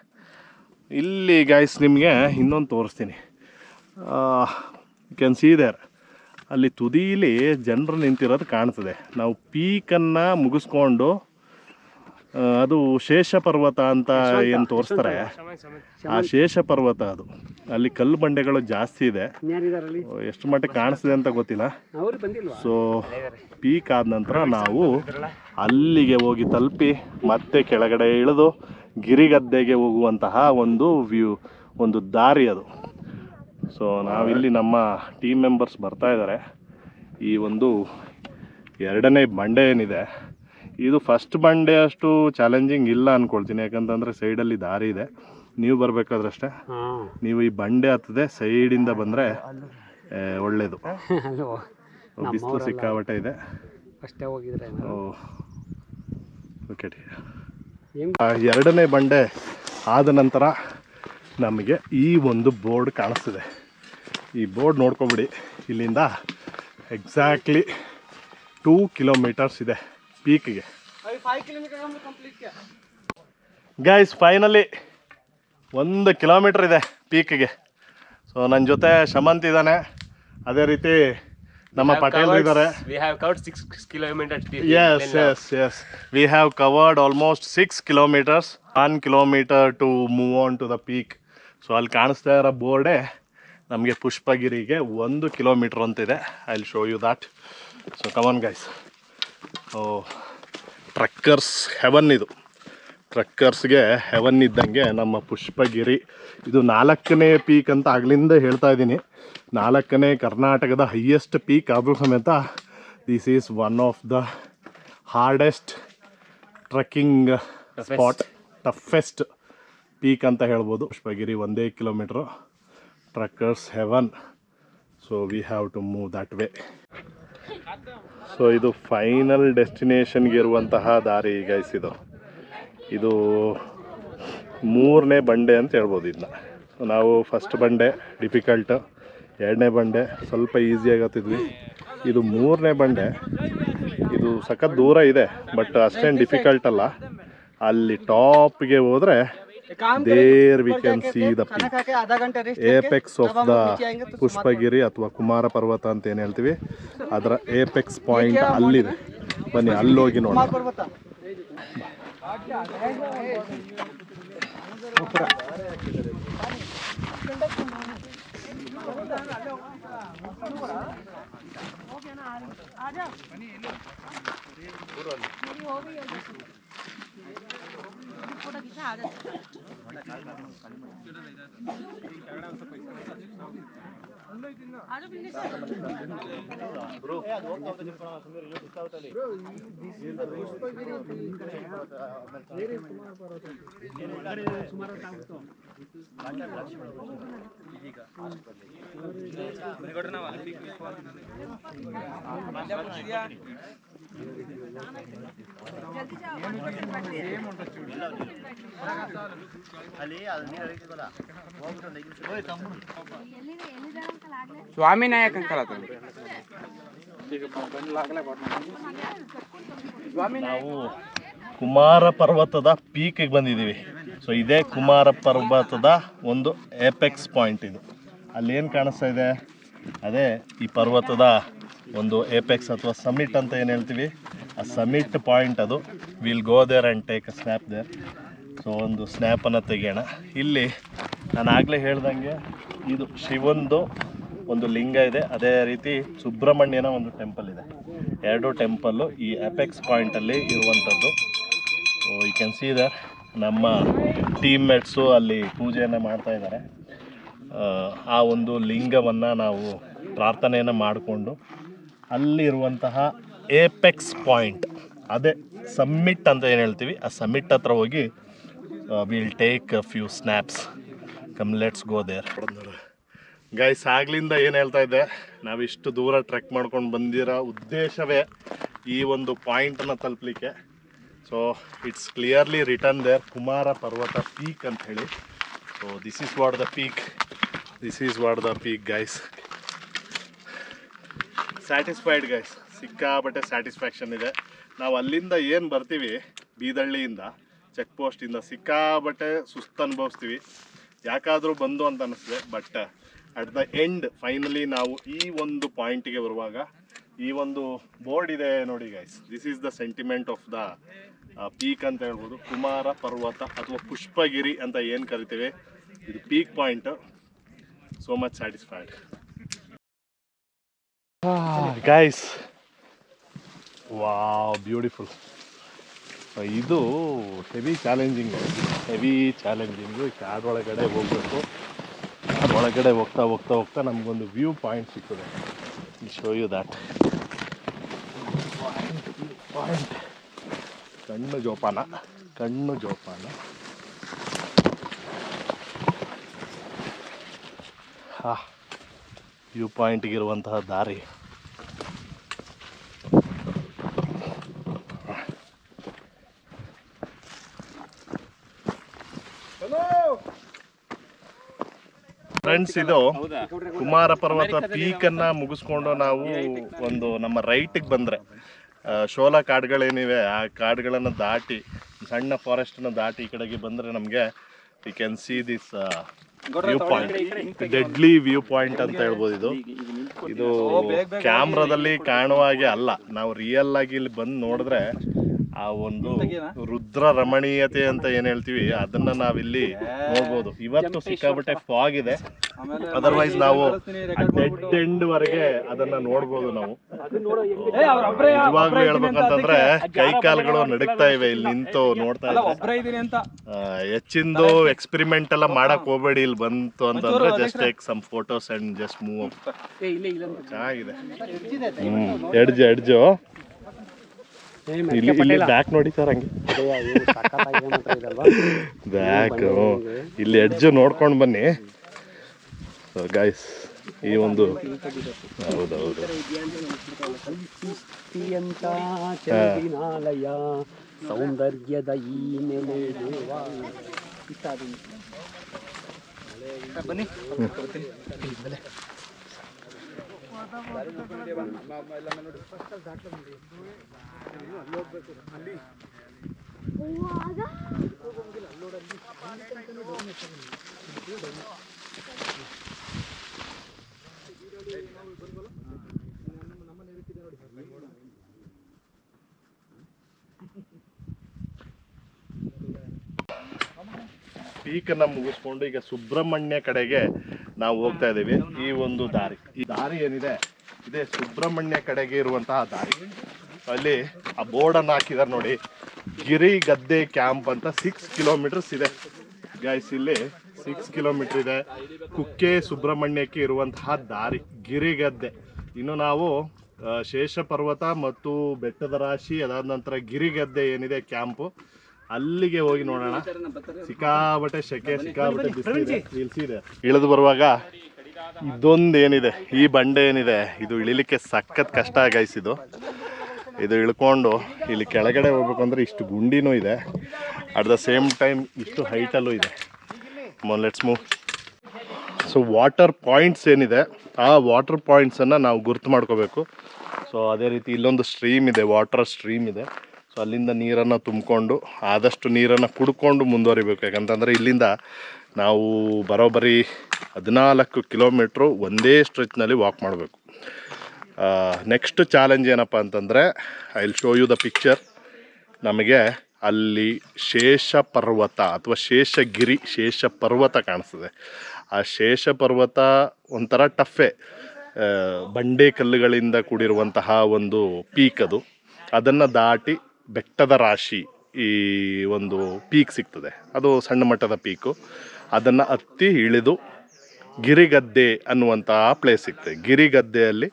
ಇಲ್ಲಿ ಗೈಸ್ ನಿಮಗೆ ಇನ್ನೊಂದು ತೋರಿಸ್ತೀನಿ. ಯು ಕ್ಯಾನ್ ಸಿ ದೇರ್, ಅಲ್ಲಿ ತುದೀಲಿ ಜನರು ನಿಂತಿರೋದು ಕಾಣ್ತದೆ. ನಾವು ಪೀಕನ್ನು ಮುಗಿಸ್ಕೊಂಡು ಅದು ಶೇಷ ಪರ್ವತ ಅಂತ ಏನು ತೋರಿಸ್ತಾರೆ, ಆ ಶೇಷ ಪರ್ವತ ಅದು. ಅಲ್ಲಿ ಕಲ್ಲು ಬಂಡೆಗಳು ಜಾಸ್ತಿ ಇದೆ. ಎಷ್ಟು ಮಟ್ಟಿಗೆ ಕಾಣಿಸ್ತಿದೆ ಅಂತ ಗೊತ್ತಿಲ್ಲ. ಸೊ ಪೀಕ್ ಆದ ನಂತರ ನಾವು ಅಲ್ಲಿಗೆ ಹೋಗಿ ತಲುಪಿ ಮತ್ತೆ ಕೆಳಗಡೆ ಇಳಿದು ಗಿರಿಗದ್ದೆಗೆ ಹೋಗುವಂತಹ ಒಂದು ದಾರಿ ಅದು. ಸೊ ನಾವಿಲ್ಲಿ ನಮ್ಮ ಟೀಮ್ ಮೆಂಬರ್ಸ್ ಬರ್ತಾ ಇದ್ದಾರೆ. ಈ ಒಂದು ಎರಡನೇ ಬಂಡೆ ಏನಿದೆ, ಇದು ಫಸ್ಟ್ ಬಂಡೆ ಅಷ್ಟು ಚಾಲೆಂಜಿಂಗ್ ಇಲ್ಲ ಅಂದ್ಕೊಳ್ತೀನಿ. ಯಾಕಂತಂದರೆ ಸೈಡಲ್ಲಿ ದಾರಿ ಇದೆ. ನೀವು ಬರಬೇಕಾದ್ರಷ್ಟೇ. ನೀವು ಈ ಬಂಡೆ ಹತ್ತದೆ ಸೈಡಿಂದ ಬಂದರೆ ಒಳ್ಳೆಯದು. ಬಿಸಿಲು ಸಿಕ್ಕಾಬಟ್ಟೆ ಇದೆ. ಫಸ್ಟೇ ಹೋಗಿದ್ರೆ ಓಕೆ. ಎರಡನೇ ಬಂಡೆ ಆದ ನಂತರ ನಮಗೆ ಈ ಒಂದು ಬೋರ್ಡ್ ಕಾಣಿಸ್ತಿದೆ. ಈ ಬೋರ್ಡ್ ನೋಡ್ಕೊಬಿಡಿ, ಇಲ್ಲಿಂದ ಎಕ್ಸಾಕ್ಟ್ಲಿ 2 ಕಿಲೋಮೀಟರ್ಸ್ ಇದೆ ಪೀಕ್ಗೆ. ಗೈಸ್ ಫೈನಲಿ 1 ಕಿಲೋಮೀಟರ್ ಇದೆ ಪೀಕ್ಗೆ. ಸೊ ನನ್ನ ಜೊತೆ ಶಮಂತ್ ಇದ್ದಾನೆ, ಅದೇ ರೀತಿ ನಮ್ಮ ಪಟೇಲ್ ಇದ್ದಾರೆ. We have covered 6 kilometers. Yes. We have covered almost 6 kilometers. 1 kilometer to move on to the peak. So ಅಲ್ಲಿ ಕಾಣಿಸ್ತಾ ಇರೋ ಬೋರ್ಡೇ ನಮಗೆ ಪುಷ್ಪಗಿರಿಗೆ 1 ಕಿಲೋಮೀಟರ್ ಅಂತಿದೆ. I will show you that. So come on guys. Trekkers heaven ಇದು. ಟ್ರಕ್ಕರ್ಸ್ಗೆ ಹೆವನ್ ಇದ್ದಂಗೆ ನಮ್ಮ ಪುಷ್ಪಗಿರಿ. ಇದು 4ನೇ ಪೀಕ್ ಅಂತ ಆಗ್ಲಿಂದ ಹೇಳ್ತಾ ಇದ್ದೀನಿ. 4ನೇ ಕರ್ನಾಟಕದ ಹೈಯೆಸ್ಟ್ ಪೀಕ್ ಆದರೂ ಸಮೇತ this is one of the hardest trekking spot, toughest peak ಅಂತ ಹೇಳ್ಬೋದು. Pushpagiri 1 kilometre, truckers heaven. So we have to move that way. So ಇದು ಫೈನಲ್ ಡೆಸ್ಟಿನೇಷನ್ಗೆ ಇರುವಂತಹ ದಾರಿ ಗೈಸ್. ಇದು 3ನೇ ಬಂಡೆ ಅಂತ ಹೇಳ್ಬೋದು ಇದನ್ನ. ನಾವು ಫಸ್ಟ್ ಬಂಡೆ ಡಿಫಿಕಲ್ಟ್, 2ನೇ ಬಂಡೆ ಸ್ವಲ್ಪ ಈಸಿಯಾಗಿ ಹತ್ತಿದ್ವಿ. ಇದು 3ನೇ ಬಂಡೆ. ಇದು ಸಖತ್ ದೂರ ಇದೆ, ಬಟ್ ಅಷ್ಟೇನು ಡಿಫಿಕಲ್ಟ್ ಅಲ್ಲ. ಅಲ್ಲಿ ಟಾಪ್ಗೆ ಹೋದರೆ there we can see the peak, apex of the Pushpagiri ಅಥವಾ ಕುಮಾರ ಪರ್ವತ ಅಂತ ಏನು ಹೇಳ್ತೀವಿ, ಅದರ ಏಪೆಕ್ಸ್ ಪಾಯಿಂಟ್ ಅಲ್ಲಿದೆ. ಬನ್ನಿ ಅಲ್ಲೋಗಿ ನೋಡೋಣ. ಸ್ವಾಮಿ ನಾಯಕ್ ಅಂಕಲ್ ನಾವು ಕುಮಾರ ಪರ್ವತದ ಪೀಕಿಗೆ ಬಂದಿದ್ದೀವಿ. ಸೊ ಇದೇ ಕುಮಾರ ಪರ್ವತದ ಒಂದು ಏಪೆಕ್ಸ್ ಪಾಯಿಂಟ್. ಇದು ಅಲ್ಲೇನು ಕಾಣಿಸ್ತಾ ಇದೆ ಅದೇ ಈ ಪರ್ವತದ ಒಂದು ಏಪೆಕ್ಸ್ ಅಥವಾ ಸಮಿಟ್ ಅಂತ ಏನು ಹೇಳ್ತೀವಿ, ಆ ಸಮಿಟ್ ಪಾಯಿಂಟ್ ಅದು. Will go there and take a snap there. So ಒಂದು ಸ್ನ್ಯಾಪನ್ನು ತೆಗೆಯೋಣ. ಇಲ್ಲಿ ನಾನು ಆಗಲೇ ಹೇಳ್ದಂಗೆ ಇದು ಶಿವಂದು ಒಂದು ಲಿಂಗ ಇದೆ, ಅದೇ ರೀತಿ ಸುಬ್ರಹ್ಮಣ್ಯನ ಒಂದು ಟೆಂಪಲ್ ಇದೆ. 2 ಟೆಂಪಲ್ಲು ಈ ಅಪೆಕ್ಸ್ ಪಾಯಿಂಟಲ್ಲಿ ಇರುವಂಥದ್ದು. ಯು ಕ್ಯಾನ್ ಸಿ ದರ್ ನಮ್ಮ ಟೀಮ್ ಮೇಟ್ಸು ಅಲ್ಲಿ ಪೂಜೆಯನ್ನು ಮಾಡ್ತಾ ಇದ್ದಾರೆ. ಆ ಒಂದು ಲಿಂಗವನ್ನು ನಾವು ಪ್ರಾರ್ಥನೆಯನ್ನು ಮಾಡಿಕೊಂಡು ಅಲ್ಲಿರುವಂತಹ ಏಪೆಕ್ಸ್ ಪಾಯಿಂಟ್, ಅದೇ ಸಮ್ಮಿಟ್ ಅಂತ ಏನು ಹೇಳ್ತೀವಿ, ಆ ಸಮ್ಮಿಟ್ ಹತ್ರ ಹೋಗಿ will take a few snaps. Come let's go there. Guys ಆಗ್ಲಿಂದ ಏನು ಹೇಳ್ತಾ ಇದ್ದೆ, ನಾವಿಷ್ಟು ದೂರ ಟ್ರೆಕ್ ಮಾಡ್ಕೊಂಡು ಬಂದಿರೋ ಉದ್ದೇಶವೇ ಈ ಒಂದು ಪಾಯಿಂಟನ್ನು ತಲುಪಲಿಕ್ಕೆ. So it's clearly return there Kumara Parvatha peak ಅಂತ ಹೇಳಿ. So this is what the peak, this is what the peak guys. Satisfied guys, ಸಿಕ್ಕಾಬಟ್ಟೆ ಸ್ಯಾಟಿಸ್ಫ್ಯಾಕ್ಷನ್ ಇದೆ. ನಾವು ಅಲ್ಲಿಂದ ಏನು ಬರ್ತೀವಿ ಬೀದಳ್ಳಿಯಿಂದ ಚೆಕ್ ಪೋಸ್ಟಿಂದ ಸಿಕ್ಕಾಬಟ್ಟೆ ಸುಸ್ತು ಅನುಭವಿಸ್ತೀವಿ, ಯಾಕಾದರೂ ಬಂದು ಅಂತ ಅನ್ನಿಸ್ತಿದೆ. But at the end finally ನಾವು ಈ ಒಂದು ಪಾಯಿಂಟಿಗೆ ಬರುವಾಗ ಈ ಒಂದು ಬೋರ್ಡ್ ಇದೆ ನೋಡಿ guys, this is the sentiment of the peak ಅಂತ ಹೇಳ್ಬೋದು. ಕುಮಾರ ಪರ್ವತ ಅಥವಾ ಪುಷ್ಪಗಿರಿ ಅಂತ ಏನು ಕರಿತೀವಿ, ಇದು peak point. So much satisfied guys. Wow, beautiful. ಇದು ಹೆವಿ ಚಾಲೆಂಜಿಂಗು. ಕಾಡೊಳಗಡೆ ಹೋಗಬೇಕು. ಅದರೊಳಗಡೆ ಹೋಗ್ತಾ ಹೋಗ್ತಾ ಹೋಗ್ತಾ ನಮಗೊಂದು ವ್ಯೂ ಪಾಯಿಂಟ್ ಸಿಗ್ತದೆ. Show you that point. ಕಣ್ಣು ಜೋಪಾನ. ವ್ಯೂ ಪಾಯಿಂಟಿಗಿರುವಂತಹ ದಾರಿ. ಫ್ರೆಂಡ್ಸ್, ಇದು ಕುಮಾರ ಪರ್ವತ ಪೀಕನ್ನು ಮುಗಿಸ್ಕೊಂಡು ನಾವು ಒಂದು ನಮ್ಮ ರೈಟಿಗೆ ಬಂದರೆ ಶೋಲಾ ಕಾಡುಗಳೇನಿವೆ ಆ ಕಾಡುಗಳನ್ನು ದಾಟಿ ಸಣ್ಣ ಫಾರೆಸ್ಟನ್ನು ದಾಟಿ ಈ ಕಡೆಗೆ ಬಂದರೆ ನಮಗೆ you can see this view point, deadly view point ಅಂತ ಹೇಳ್ಬೋದು. ಇದು ಕ್ಯಾಮ್ರಾದಲ್ಲಿ ಕಾಣುವ ಹಾಗೆ ಅಲ್ಲ, ನಾವು ರಿಯಲ್ ಆಗಿ ಇಲ್ಲಿ ಬಂದು ನೋಡಿದ್ರೆ ಆ ಒಂದು ರುದ್ರ ರಮಣೀಯತೆ ಅಂತ ಏನ್ ಹೇಳ್ತೀವಿ ಅದನ್ನ ನಾವಿಲ್ಲಿ ನೋಡ್ಬೋದು. ಇವತ್ತು ಸಿಕ್ಕಾಬಟ್ಟೆ ಫಾಗ್ ಇದೆ, ಅದರ್ವೈಸ್ ನಾವು ಡೆಡ್ ಎಂಡ್ ವರೆಗೆ ಅದನ್ನ ನೋಡ್ಬೋದು. ನಾವು ನಿಜವಾಗ್ಲೂ ಹೇಳ್ಬೇಕಂತಂದ್ರೆ ಕೈ ಕಾಲುಗಳು ನಡುಗ್ತಾ ಇವೆ ಇಲ್ಲಿ ನಿಂತು ನೋಡ್ತಾ ಇದ್ರೆ. ಹೆಚ್ಚಿಂದು ಎಕ್ಸ್ಪೆರಿಮೆಂಟ್ ಎಲ್ಲ ಮಾಡಕ್ ಹೋಗ್ಬೇಡಿ, ಇಲ್ಲಿ ಬಂತು ಅಂತಂದ್ರೆ just take some photos and just move. ಚೆನ್ನಾಗಿದೆ. ಎಡ್ಜು ಇಲ್ಲಿ ಬ್ಯಾಕ್ ನೋಡಿ ಸರ್, ಹಂಗೆ ಬ್ಯಾಕ್ ಇಲ್ಲಿ ಎಡ್ಜ್ ನೋಡ್ಕೊಂಡು ಬನ್ನಿ ಗಾಯ್ಸ್. ಈ ಒಂದು ಹೌದೌದು ಸೌಂದರ್ಯದ ಈ ನೆಲೆ ಬನ್ನಿ. ಪೀಕನ್ನು ಮುಗಿಸ್ಕೊಂಡು ಈಗ ಸುಬ್ರಹ್ಮಣ್ಯ ಕಡೆಗೆ ನಾವು ಹೋಗ್ತಾ ಇದ್ದೀವಿ. ಈ ಒಂದು ದಾರಿ, ಈ ದಾರಿ ಏನಿದೆ ಇದೇ ಸುಬ್ರಹ್ಮಣ್ಯ ಕಡೆಗೆ ಇರುವಂತಹ ದಾರಿ. ಅಲ್ಲಿ ಆ ಬೋರ್ಡನ್ನು ಹಾಕಿದಾರೆ ನೋಡಿ, ಗಿರಿಗದ್ದೆ ಕ್ಯಾಂಪ್ ಅಂತ. 6 ಕಿಲೋಮೀಟರ್ಸ್ ಇದೆ ಗೈಸ್, ಇಲ್ಲಿ 6 ಕಿಲೋಮೀಟರ್ ಇದೆ ಕುಕ್ಕೆ ಸುಬ್ರಹ್ಮಣ್ಯಕ್ಕೆ ಇರುವಂತಹ ದಾರಿ ಗಿರಿಗದ್ದೆ. ಇನ್ನು ನಾವು ಶೇಷ ಪರ್ವತ ಮತ್ತು ಬೆಟ್ಟದ ರಾಶಿ, ಅದಾದ ನಂತರ ಗಿರಿಗದ್ದೆ ಏನಿದೆ ಕ್ಯಾಂಪು, ಅಲ್ಲಿಗೆ ಹೋಗಿ ನೋಡೋಣ. ಸಿಕ್ಕಾಬಟ್ಟೆ ಶೆಕೆ, ಸಿಕ್ಕಾಬಟ್ಟೆ ಬಿಸಿಲಿದೆ. ಇಳಿದು ಬರುವಾಗ ಇದೊಂದು ಏನಿದೆ, ಈ ಬಂಡೆ ಏನಿದೆ, ಇದು ಇಳಿಲಿಕ್ಕೆ ಸಖತ್ ಕಷ್ಟ ಗೈಸ್. ಇದು ಇಳ್ಕೊಂಡು ಇಲ್ಲಿ ಕೆಳಗಡೆ ಹೋಗ್ಬೇಕು ಅಂದರೆ ಇಷ್ಟು ಗುಂಡಿನೂ ಇದೆ, ಅಟ್ ದ ಸೇಮ್ ಟೈಮ್ ಇಷ್ಟು ಹೈಟಲ್ಲೂ ಇದೆ. Let's move. So water points ಏನಿದೆ ಆ ವಾಟರ್ ಪಾಯಿಂಟ್ಸನ್ನು ನಾವು ಗುರ್ತು ಮಾಡ್ಕೋಬೇಕು. ಸೊ ಅದೇ ರೀತಿ ಇಲ್ಲೊಂದು ಸ್ಟ್ರೀಮ್ ಇದೆ, ವಾಟರ್ ಸ್ಟ್ರೀಮ್ ಇದೆ. ಸೊ ಅಲ್ಲಿಂದ ನೀರನ್ನು ತುಂಬಿಕೊಂಡು ಆದಷ್ಟು ನೀರನ್ನು ಕುಡ್ಕೊಂಡು ಮುಂದುವರಿಬೇಕು. ಯಾಕಂತಂದರೆ ಇಲ್ಲಿಂದ ನಾವು ಬರೋಬ್ಬರಿ 14 ಕಿಲೋಮೀಟ್ರು ಒಂದೇ ಸ್ಟ್ರೆಚ್ನಲ್ಲಿ ವಾಕ್ ಮಾಡಬೇಕು. ನೆಕ್ಸ್ಟ್ ಚಾಲೆಂಜ್ ಏನಪ್ಪ ಅಂತಂದರೆ, I will show you the picture. ನಮಗೆ ಅಲ್ಲಿ ಶೇಷ ಪರ್ವತ ಅಥವಾ ಶೇಷಗಿರಿ, ಶೇಷ ಪರ್ವತ ಕಾಣಿಸ್ತದೆ. ಆ ಶೇಷ ಪರ್ವತ ಒಂಥರ ಟಫೆ, ಬಂಡೆ ಕಲ್ಲುಗಳಿಂದ ಕೂಡಿರುವಂತಹ ಒಂದು ಪೀಕ್ ಅದು. ಅದನ್ನು ದಾಟಿ ಬೆಟ್ಟದ ರಾಶಿ ಈ ಒಂದು ಪೀಕ್ ಸಿಗ್ತದೆ, ಅದು ಸಣ್ಣ ಮಟ್ಟದ ಪೀಕು. ಅದನ್ನು ಹತ್ತಿ ಇಳಿದು ಗಿರಿಗದ್ದೆ ಅನ್ನುವಂತಹ ಪ್ಲೇಸ್ ಸಿಗ್ತದೆ. ಗಿರಿಗದ್ದೆಯಲ್ಲಿ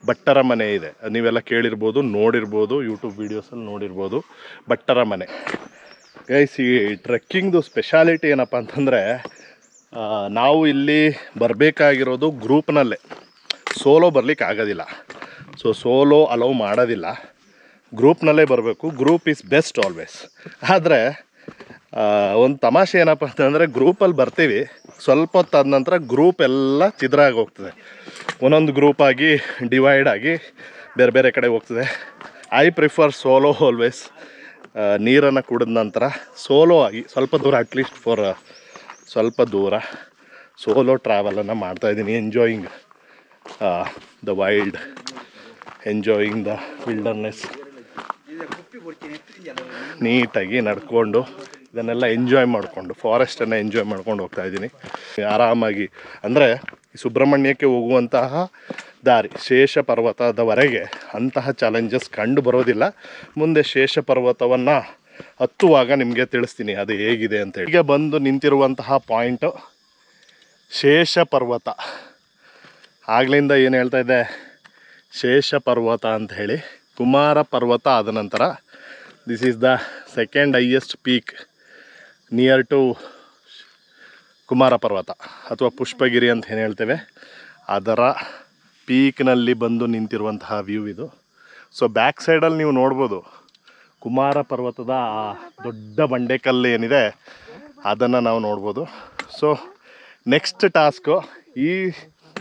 ಭಟ್ಟರ ಮನೆ ಇದೆ, ನೀವೆಲ್ಲ ಕೇಳಿರ್ಬೋದು, ನೋಡಿರ್ಬೋದು, ಯೂಟ್ಯೂಬ್ ವೀಡಿಯೋಸಲ್ಲಿ ನೋಡಿರ್ಬೋದು ಭಟ್ಟರ ಮನೆ. ಗೈಸ್, ಈ ಟ್ರೆಕ್ಕಿಂಗ್ದು ಸ್ಪೆಷಾಲಿಟಿ ಏನಪ್ಪ ಅಂತಂದರೆ, ನಾವು ಇಲ್ಲಿ ಬರಬೇಕಾಗಿರೋದು ಗ್ರೂಪ್ನಲ್ಲೇ, ಸೋಲೋ ಬರಲಿಕ್ಕೆ ಆಗೋದಿಲ್ಲ. ಸೊ ಸೋಲೋ ಅಲೌ ಮಾಡೋದಿಲ್ಲ, ಗ್ರೂಪ್ನಲ್ಲೇ ಬರಬೇಕು. Group is best always. ಆದರೆ ಒಂದು ತಮಾಷೆ ಏನಪ್ಪ ಅಂತಂದರೆ, ಗ್ರೂಪಲ್ಲಿ ಬರ್ತೀವಿ, ಸ್ವಲ್ಪ ಹೊತ್ತಾದ ನಂತರ ಗ್ರೂಪ್ ಎಲ್ಲ ಚಿದ್ರಾಗಿ ಹೋಗ್ತದೆ, ಒಂದೊಂದು ಗ್ರೂಪಾಗಿ ಡಿವೈಡ್ ಆಗಿ ಬೇರೆ ಬೇರೆ ಕಡೆ ಹೋಗ್ತದೆ. I prefer solo always. ನೀರನ್ನು ಕುಡಿದ ನಂತರ ಸೋಲೋ ಆಗಿ ಸ್ವಲ್ಪ ದೂರ, ಅಟ್ಲೀಸ್ಟ್ ಫಾರ್ ಸ್ವಲ್ಪ ದೂರ ಸೋಲೋ ಟ್ರಾವೆಲನ್ನು ಮಾಡ್ತಾಯಿದ್ದೀನಿ. Enjoying the wild, enjoying the wilderness. ನೀಟಾಗಿ ನಡ್ಕೊಂಡು ಇದನ್ನೆಲ್ಲ ಎಂಜಾಯ್ ಮಾಡಿಕೊಂಡು, ಫಾರೆಸ್ಟನ್ನು ಎಂಜಾಯ್ ಮಾಡ್ಕೊಂಡು ಹೋಗ್ತಾಯಿದ್ದೀನಿ ಆರಾಮಾಗಿ. ಅಂದರೆ ಸುಬ್ರಹ್ಮಣ್ಯಕ್ಕೆ ಹೋಗುವಂತಹ ದಾರಿ ಶೇಷ ಪರ್ವತದವರೆಗೆ ಅಂತಹ ಚಾಲೆಂಜಸ್ ಕಂಡು ಬರೋದಿಲ್ಲ. ಮುಂದೆ ಶೇಷ ಪರ್ವತವನ್ನು ಹತ್ತುವಾಗ ನಿಮಗೆ ತಿಳಿಸ್ತೀನಿ ಅದು ಹೇಗಿದೆ ಅಂತೇಳಿ. ಈಗ ಬಂದು ನಿಂತಿರುವಂತಹ ಪಾಯಿಂಟು ಶೇಷ ಪರ್ವತ. ಆಗ್ಲಿಂದ ಏನು ಹೇಳ್ತಾ ಇದ್ದೆ, ಶೇಷ ಪರ್ವತ ಅಂತ ಹೇಳಿ. ಕುಮಾರ ಪರ್ವತ ಆದ ನಂತರ this is the second highest peak near to Kumara Parvatha ಅಥವಾ ಪುಷ್ಪಗಿರಿ ಅಂತ ಏನು ಹೇಳ್ತೇವೆ, ಅದರ ಪೀಕ್ನಲ್ಲಿ ಬಂದು ನಿಂತಿರುವಂತಹ ವ್ಯೂ ಇದು. ಸೊ ಬ್ಯಾಕ್ ಸೈಡಲ್ಲಿ ನೀವು ನೋಡ್ಬೋದು ಕುಮಾರ ಪರ್ವತದ ಆ ದೊಡ್ಡ ಬಂಡೆಕಲ್ಲು ಏನಿದೆ ಅದನ್ನು ನಾವು ನೋಡ್ಬೋದು. ಸೊ ನೆಕ್ಸ್ಟ್ ಟಾಸ್ಕು ಈ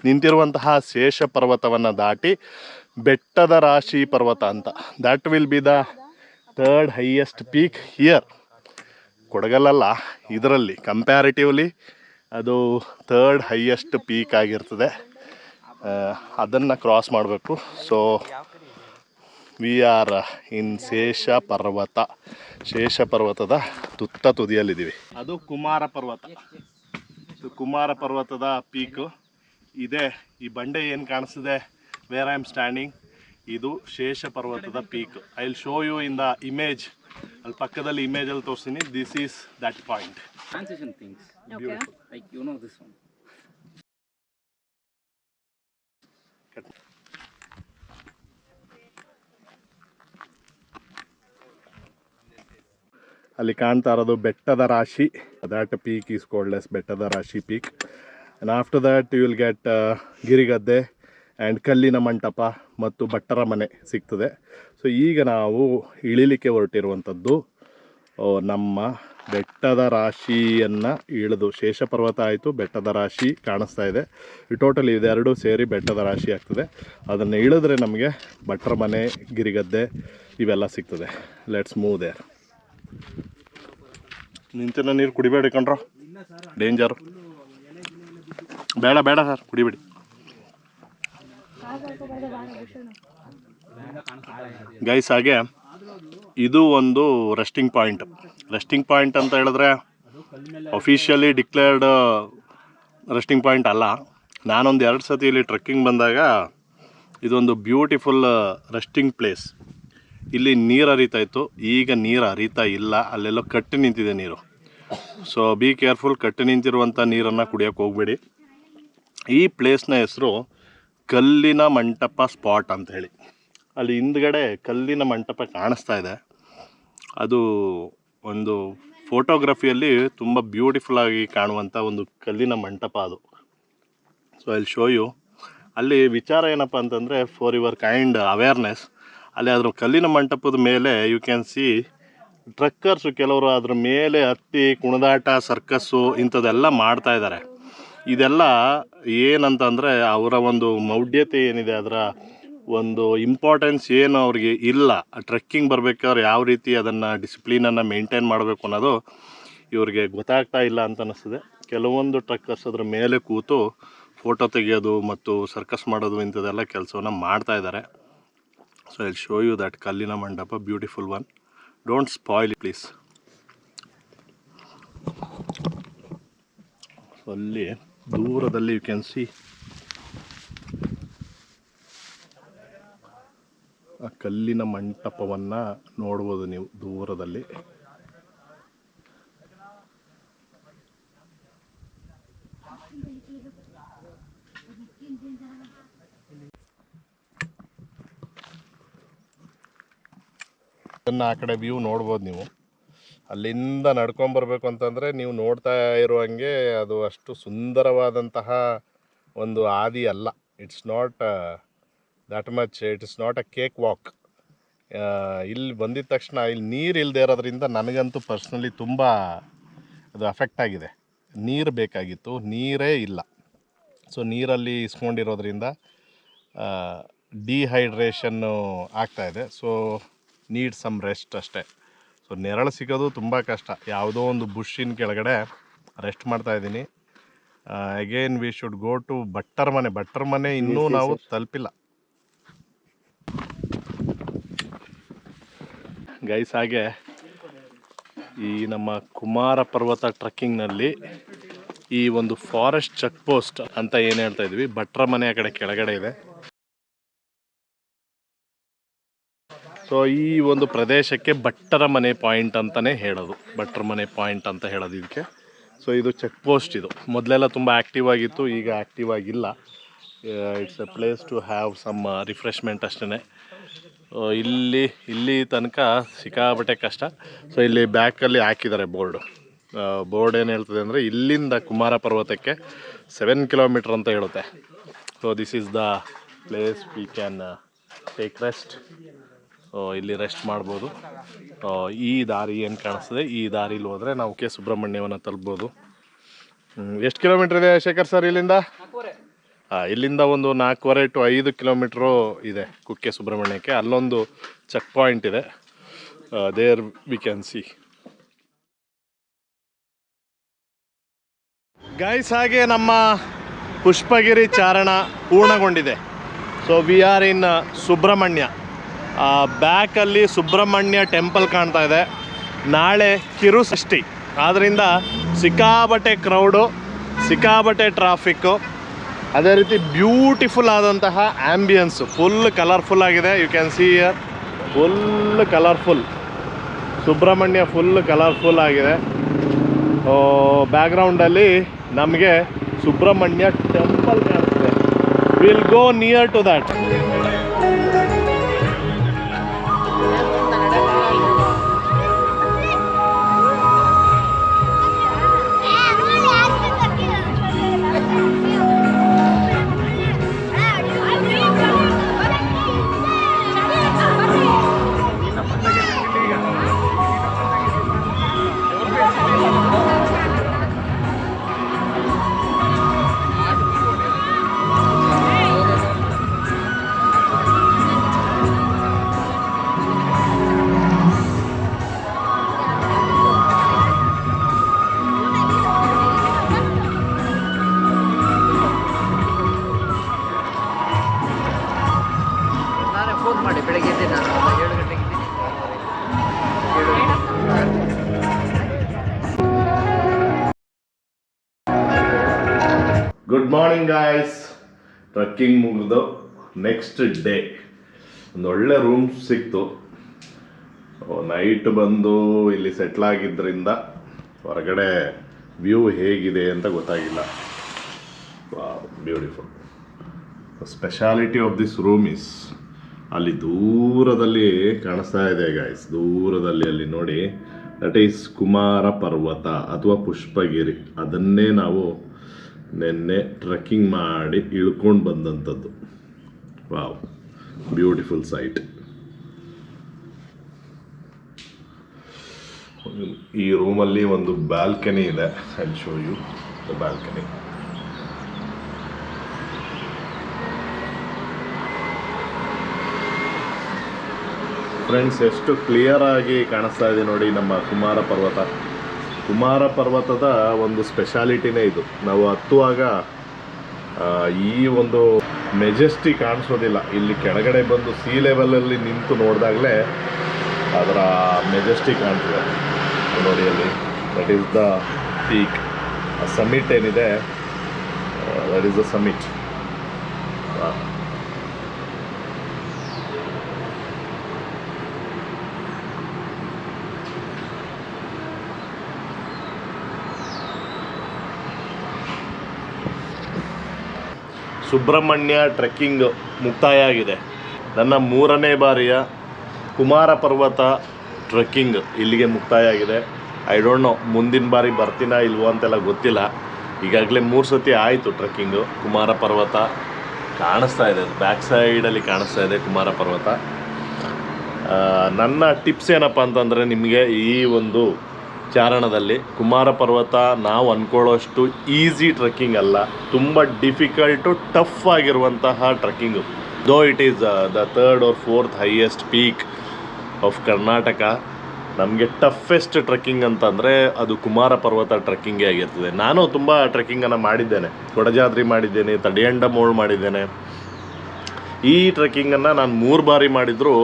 ನಿಂತಿರುವಂತಹ ಶೇಷ ಪರ್ವತವನ್ನು ದಾಟಿ ಬೆಟ್ಟದ ರಾಶಿ ಪರ್ವತ ಅಂತ, that will be the third highest peak here. ಕೊಡಗಲ್ಲ, ಇದರಲ್ಲಿ ಕಂಪ್ಯಾರಿಟಿವ್ಲಿ ಅದು ಥರ್ಡ್ ಹೈಯೆಸ್ಟ್ ಪೀಕ್ ಆಗಿರ್ತದೆ. ಅದನ್ನು ಕ್ರಾಸ್ ಮಾಡಬೇಕು. ಸೊ ವಿ ಆರ್ ಇನ್ ಶೇಷ ಪರ್ವತದ ತುದಿಯಲ್ಲಿದ್ದೀವಿ. ಅದು ಕುಮಾರ ಪರ್ವತ. ಕುಮಾರ ಪರ್ವತದ ಪೀಕು ಇದೆ. ಈ ಬಂಡೆ ಏನು ಕಾಣಿಸ್ತಿದೆ, ವೇರ್ ಐ ಆಮ್ ಸ್ಟ್ಯಾಂಡಿಂಗ್, ಇದು ಶೇಷ ಪರ್ವತದ peak. I will show you in the image. ಅಲ್ಲಿ ಪಕ್ಕದಲ್ಲಿ ಇಮೇಜಲ್ಲಿ ತೋರಿಸ್ತೀನಿ. This is that point. Transition things. Okay. Like you know this one. ಅಲ್ಲಿ ಕಾಣ್ತಾ ಇರೋದು Bettada Rashi. That peak is called as Bettada Rashi peak. And after that you will get Girigadde and ಕಲ್ಲಿನ ಮಂಟಪ ಮತ್ತು ಭಟ್ಟರ ಮನೆ ಸಿಗ್ತದೆ. ಸೊ ಈಗ ನಾವು ಇಳಿಲಿಕ್ಕೆ ಹೊರಟಿರುವಂಥದ್ದು ನಮ್ಮ ಬೆಟ್ಟದ ರಾಶಿಯನ್ನು ಇಳಿದು, ಶೇಷ ಪರ್ವತ ಆಯಿತು, ಬೆಟ್ಟದ ರಾಶಿ ಕಾಣಿಸ್ತಾ ಇದೆ. ಟೋಟಲ್ ಇದೆರಡು ಸೇರಿ ಬೆಟ್ಟದ ರಾಶಿ ಆಗ್ತದೆ. ಅದನ್ನು ಇಳಿದ್ರೆ ನಮಗೆ ಭಟ್ಟರ ಮನೆ, ಗಿರಿಗದ್ದೆ ಇವೆಲ್ಲ ಸಿಗ್ತದೆ. Let's move there. ನಿಂತಿನ ನೀರು ಕುಡಿಬೇಡಿ ಕಣ್ರೋ, ಡೇಂಜರು. ಬೇಡ ಸರ್, ಕುಡಿಬೇಡಿ. ಗೈಸ್, ಹಾಗೆ ಇದು ಒಂದು ರೆಸ್ಟಿಂಗ್ ಪಾಯಿಂಟ್ ಅಂತ ಹೇಳಿದ್ರೆ ಅಫಿಷಿಯಲಿ ಡಿಕ್ಲೇರ್ಡ್ ರೆಸ್ಟಿಂಗ್ ಪಾಯಿಂಟ್ ಅಲ್ಲ. ನಾನೊಂದು 2 ಸತಿ ಇಲ್ಲಿ ಟ್ರೆಕ್ಕಿಂಗ್ ಬಂದಾಗ ಇದೊಂದು ಬ್ಯೂಟಿಫುಲ್ ರೆಸ್ಟಿಂಗ್ ಪ್ಲೇಸ್. ಇಲ್ಲಿ ನೀರು ಹರಿತಾ ಇತ್ತು, ಈಗ ನೀರು ಹರಿತಾ ಇಲ್ಲ. ಅಲ್ಲೆಲ್ಲೋ ಕಟ್ಟಿ ನಿಂತಿದೆ ನೀರು. So be careful. ಕಟ್ಟಿ ನಿಂತಿರುವಂಥ ನೀರನ್ನು ಕುಡಿಯೋಕ್ಕೆ ಹೋಗಬೇಡಿ. ಈ ಪ್ಲೇಸ್ನ ಹೆಸರು ಕಲ್ಲಿನ ಮಂಟಪ ಸ್ಪಾಟ್ ಅಂತ ಹೇಳಿ. ಅಲ್ಲಿ ಹಿಂದ್ಗಡೆ ಕಲ್ಲಿನ ಮಂಟಪ ಕಾಣಿಸ್ತಾ ಇದೆ. ಅದು ಒಂದು ಫೋಟೋಗ್ರಫಿಯಲ್ಲಿ ತುಂಬ ಬ್ಯೂಟಿಫುಲ್ಲಾಗಿ ಕಾಣುವಂಥ ಒಂದು ಕಲ್ಲಿನ ಮಂಟಪ ಅದು. So I will show you. ಅಲ್ಲಿ ವಿಚಾರ ಏನಪ್ಪ ಅಂತಂದರೆ, ಫಾರ್ ಯುವರ್ ಕೈಂಡ್ ಅವೇರ್ನೆಸ್, ಅಲ್ಲಿ ಅದ್ರ ಕಲ್ಲಿನ ಮಂಟಪದ ಮೇಲೆ ಯು ಕ್ಯಾನ್ ಸಿ ಟ್ರಕ್ಕರ್ಸು ಕೆಲವರು ಅದ್ರ ಮೇಲೆ ಹತ್ತಿ ಕುಣಿದಾಟ, ಸರ್ಕಸ್ಸು ಇಂಥದ್ದೆಲ್ಲ ಮಾಡ್ತಾ ಇದ್ದಾರೆ. ಇದೆಲ್ಲ ಏನಂತಂದರೆ ಅವರ ಒಂದು ಮೌಢ್ಯತೆ ಏನಿದೆ, ಅದರ ಒಂದು ಇಂಪಾರ್ಟೆನ್ಸ್ ಏನು ಅವ್ರಿಗೆ ಇಲ್ಲ. ಟ್ರೆಕ್ಕಿಂಗ್ ಬರಬೇಕಾದ್ರೆ ಯಾವ ರೀತಿ ಅದನ್ನು ಡಿಸಿಪ್ಲಿನನ್ನು ಮೇಂಟೈನ್ ಮಾಡಬೇಕು ಅನ್ನೋದು ಇವ್ರಿಗೆ ಗೊತ್ತಾಗ್ತಾ ಇಲ್ಲ ಅಂತ ಅನ್ನಿಸ್ತದೆ. ಕೆಲವೊಂದು ಟ್ರಕ್ಕರ್ಸ್ ಅದ್ರ ಮೇಲೆ ಕೂತು ಫೋಟೋ ತೆಗೆಯೋದು ಮತ್ತು ಸರ್ಕಸ್ ಮಾಡೋದು ಇಂಥದ್ದೆಲ್ಲ ಕೆಲಸವನ್ನು ಮಾಡ್ತಾ ಇದ್ದಾರೆ. So I will show you that ಕಲ್ಲಿನ ಮಂಟಪ, beautiful one. Don't spoil it please. So ಅಲ್ಲಿ ದೂರದಲ್ಲಿ ಯು ಕ್ಯಾನ್ ಸಿ ಆ ಕಲ್ಲಿನ ಮಂಟಪವನ್ನು ನೋಡ್ಬೋದು ನೀವು ದೂರದಲ್ಲಿ. ಅದನ್ನು ಆ ಕಡೆ ವ್ಯೂ ನೋಡ್ಬೋದು ನೀವು. ಅಲ್ಲಿಂದ ನಡ್ಕೊಂಬರ್ಬೇಕು ಅಂತಂದರೆ ನೀವು ನೋಡ್ತಾ ಇರುವಂಗೆ ಅದು ಅಷ್ಟು ಸುಂದರವಾದಂತಹ ಒಂದು ಹಾದಿ ಅಲ್ಲ. It's not that much, it is not a cake walk. ಇಲ್ಲಿ ಬಂದಿದ ತಕ್ಷಣ ಇಲ್ಲಿ ನೀರು ಇಲ್ಲದೆ ಇರೋದ್ರಿಂದ ನನಗಂತೂ ಪರ್ಸ್ನಲಿ ತುಂಬ ಅದು ಅಫೆಕ್ಟ್ ಆಗಿದೆ. ನೀರು ಬೇಕಾಗಿತ್ತು, ನೀರೇ ಇಲ್ಲ. ಸೊ ನೀರಲ್ಲಿ ಇಸ್ಕೊಂಡಿರೋದ್ರಿಂದ ಡಿಹೈಡ್ರೇಷನ್ನು ಆಗ್ತಾಯಿದೆ. ಸೊ ನೀಡ್ ಸಮ್ ರೆಸ್ಟ್ ಅಷ್ಟೇ. ಸೊ ನೆರಳು ಸಿಗೋದು ತುಂಬ ಕಷ್ಟ. ಯಾವುದೋ ಒಂದು ಬುಷ್ಷಿನ ಕೆಳಗಡೆ ರೆಸ್ಟ್ ಮಾಡ್ತಾಯಿದ್ದೀನಿ. Again we should go to ಭಟ್ಟರ ಮನೆ ಇನ್ನೂ ನಾವು ತಲುಪಿಲ್ಲ ಗೈಸ್. ಹಾಗೆ ಈ ನಮ್ಮ ಕುಮಾರ ಪರ್ವತ ಟ್ರೆಕ್ಕಿಂಗ್ನಲ್ಲಿ ಈ ಒಂದು ಫಾರೆಸ್ಟ್ ಚೆಕ್ ಪೋಸ್ಟ್ ಅಂತ ಏನು ಹೇಳ್ತಾ ಇದ್ವಿ, ಭಟ್ಟರ ಮನೆ ಆ ಕಡೆ ಕೆಳಗಡೆ ಇದೆ. ಸೊ ಈ ಒಂದು ಪ್ರದೇಶಕ್ಕೆ ಭಟ್ಟರ ಮನೆ ಪಾಯಿಂಟ್ ಅಂತಲೇ ಹೇಳೋದು, ಭಟ್ಟರ ಮನೆ ಪಾಯಿಂಟ್ ಅಂತ ಹೇಳೋದು ಇದಕ್ಕೆ. ಸೊ ಇದು ಚೆಕ್ ಪೋಸ್ಟ್. ಇದು ಮೊದಲೆಲ್ಲ ತುಂಬ ಆ್ಯಕ್ಟಿವ್ ಆಗಿತ್ತು, ಈಗ ಆ್ಯಕ್ಟಿವ್ ಆಗಿಲ್ಲ. It's a place to have some refreshment ಅಷ್ಟೇ. ಇಲ್ಲಿ ತನಕ ಸಿಕ್ಕಾಪಟ್ಟೆ ಕಷ್ಟ. ಸೊ ಇಲ್ಲಿ ಬ್ಯಾಕಲ್ಲಿ ಹಾಕಿದ್ದಾರೆ ಬೋರ್ಡ್ ಏನು ಹೇಳ್ತದೆ ಅಂದರೆ ಇಲ್ಲಿಂದ ಕುಮಾರ ಪರ್ವತಕ್ಕೆ 7 ಕಿಲೋಮೀಟ್ರ್ ಅಂತ ಹೇಳುತ್ತೆ. So this is the place we can take rest. ಇಲ್ಲಿ ರೆಸ್ಟ್ ಮಾಡ್ಬೋದು. ಈ ದಾರಿ ಏನು ಕಾಣಿಸ್ತದೆ, ಈ ದಾರಿಲಿ ಹೋದರೆ ನಾವು ಕೆ ಸುಬ್ರಹ್ಮಣ್ಯವನ್ನು ತಲುಪ್ಬೋದು. ಎಷ್ಟು ಕಿಲೋಮೀಟರ್ ಇದೆ ಶೇಖರ್ ಸರ್ ಇಲ್ಲಿಂದ? ಇಲ್ಲಿಂದ ಒಂದು 4.5 to 5 ಕಿಲೋಮೀಟ್ರು ಇದೆ ಕುಕ್ಕೆ ಸುಬ್ರಹ್ಮಣ್ಯಕ್ಕೆ. ಅಲ್ಲೊಂದು ಚೆಕ್ ಪಾಯಿಂಟ್ ಇದೆ, there we can see guys. ಹಾಗೆ ನಮ್ಮ ಪುಷ್ಪಗಿರಿ ಚಾರಣ ಪೂರ್ಣಗೊಂಡಿದೆ. So we are in Subrahmanya. ಬ್ಯಾಕಲ್ಲಿ ಸುಬ್ರಹ್ಮಣ್ಯ ಟೆಂಪಲ್ ಕಾಣ್ತಾ ಇದೆ. ನಾಳೆ ಕಿರುಷಷ್ಠಿ, ಆದ್ದರಿಂದ ಸಿಕ್ಕಾಬಟ್ಟೆ ಕ್ರೌಡು, ಸಿಕ್ಕಾಬಟ್ಟೆ ಟ್ರಾಫಿಕ್ಕು. ಅದೇ ರೀತಿ ಬ್ಯೂಟಿಫುಲ್ ಆದಂತಹ ಆ್ಯಂಬಿಯನ್ಸ್, ಫುಲ್ ಕಲರ್ಫುಲ್ ಆಗಿದೆ. You can see here, full colourful. Subrahmanya full colourful ಆಗಿದೆ. ಬ್ಯಾಕ್ಗ್ರೌಂಡಲ್ಲಿ ನಮಗೆ ಸುಬ್ರಹ್ಮಣ್ಯ ಟೆಂಪಲ್ ಕಾಣಿಸ್ತಿದೆ. Will go near to that. Phone ಮಾಡಿ, ಬೆಳಗ್ಗೆ ಎದ್ದೆ ನಾನು 7 ಗಂಟೆಗೆ ಇದ್ದೀನಿ. Good morning guys. ಟ್ರಕ್ಕಿಂಗ್ ಮುಗಿದು ನೆಕ್ಸ್ಟ್ ಡೇ ಒಂದು ಒಳ್ಳೆ ರೂಮ್ ಸಿಕ್ತು. ನೈಟ್ ಬಂದು ಇಲ್ಲಿ ಸೆಟ್ಲ್ ಆಗಿದ್ದರಿಂದ ಹೊರಗಡೆ ವ್ಯೂ ಹೇಗಿದೆ ಅಂತ ಗೊತ್ತಾಗಿಲ್ಲ. Beautiful. Speciality of this room is, ಅಲ್ಲಿ ದೂರದಲ್ಲಿ ಕಾಣಿಸ್ತಾ ಇದೆ ಗಾಯ್ಸ್, ದೂರದಲ್ಲಿ ಅಲ್ಲಿ ನೋಡಿ, ದಟ್ ಈಸ್ ಕುಮಾರ ಪರ್ವತ ಅಥವಾ ಪುಷ್ಪಗಿರಿ. ಅದನ್ನೇ ನಾವು ನಿನ್ನೆ ಟ್ರೆಕ್ಕಿಂಗ್ ಮಾಡಿ ಇಳ್ಕೊಂಡು ಬಂದಂಥದ್ದು. Wow, beautiful sight. ಈ ರೂಮಲ್ಲಿ ಒಂದು ಬಾಲ್ಕನಿ ಇದೆ. I will show you the balcony. Friends, ಎಷ್ಟು ಕ್ಲಿಯರ್ ಆಗಿ ಕಾಣಿಸ್ತಾ ಇದೆ ನೋಡಿ ನಮ್ಮ ಕುಮಾರ ಪರ್ವತ. ಕುಮಾರ ಪರ್ವತದ ಒಂದು ಸ್ಪೆಷಾಲಿಟಿನೇ ಇದು. ನಾವು ಹತ್ತುವಾಗ ಈ ಒಂದು ಮೆಜೆಸ್ಟಿ ಕಾಣಿಸೋದಿಲ್ಲ. ಇಲ್ಲಿ ಕೆಳಗಡೆ ಬಂದು ಸೀ ಲೆವೆಲಲ್ಲಿ ನಿಂತು ನೋಡಿದಾಗಲೇ ಅದರ ಮೆಜೆಸ್ಟಿ ಕಾಣ್ತದೆ ನೋಡಿ. ಅಲ್ಲಿ that is the peak. Summit ಏನಿದೆ, that is the summit. Subrahmanya trekking ಮುಕ್ತಾಯ ಆಗಿದೆ. ನನ್ನ 3ನೇ ಬಾರಿಯ ಕುಮಾರ ಪರ್ವತ ಟ್ರೆಕ್ಕಿಂಗ್ ಇಲ್ಲಿಗೆ ಮುಕ್ತಾಯ ಆಗಿದೆ. ಐ ಡೋಂಟ್ ನೋ ಮುಂದಿನ ಬಾರಿ ಬರ್ತೀನಾ ಇಲ್ವೋ ಅಂತೆಲ್ಲ ಗೊತ್ತಿಲ್ಲ. ಈಗಾಗಲೇ 3 ಸತಿ ಆಯಿತು ಟ್ರೆಕ್ಕಿಂಗು. ಕುಮಾರ ಪರ್ವತ ಕಾಣಿಸ್ತಾ ಇದೆ, ಬ್ಯಾಕ್ ಸೈಡಲ್ಲಿ ಕಾಣಿಸ್ತಾ ಇದೆ ಕುಮಾರ ಪರ್ವತ. ನನ್ನ ಟಿಪ್ಸ್ ಏನಪ್ಪ ಅಂತಂದರೆ, ನಿಮಗೆ ಈ ಒಂದು ಚಾರಣದಲ್ಲಿ ಕುಮಾರ ಪರ್ವತ ನಾವು ಅಂದ್ಕೊಳ್ಳೋಷ್ಟು ಈಸಿ ಟ್ರೆಕ್ಕಿಂಗ್ ಅಲ್ಲ, ತುಂಬ ಡಿಫಿಕಲ್ಟು, ಟಫ್ ಆಗಿರುವಂತಹ trekking. Though it is the 3rd or 4th highest peak of Karnataka, ನಮಗೆ ಟಫೆಸ್ಟ್ ಟ್ರೆಕ್ಕಿಂಗ್ ಅಂತಂದರೆ ಅದು ಕುಮಾರ ಪರ್ವತ ಟ್ರೆಕ್ಕಿಂಗೇ ಆಗಿರ್ತದೆ. ನಾನು ತುಂಬ ಟ್ರೆಕ್ಕಿಂಗನ್ನು ಮಾಡಿದ್ದೇನೆ. ಕೊಡಜಾದ್ರಿ ಮಾಡಿದ್ದೇನೆ, ತಡಿಯಂಡಮೋಳ್ ಮಾಡಿದ್ದೇನೆ. ಈ ಟ್ರೆಕ್ಕಿಂಗನ್ನು ನಾನು 3 ಬಾರಿ ಮಾಡಿದರೂ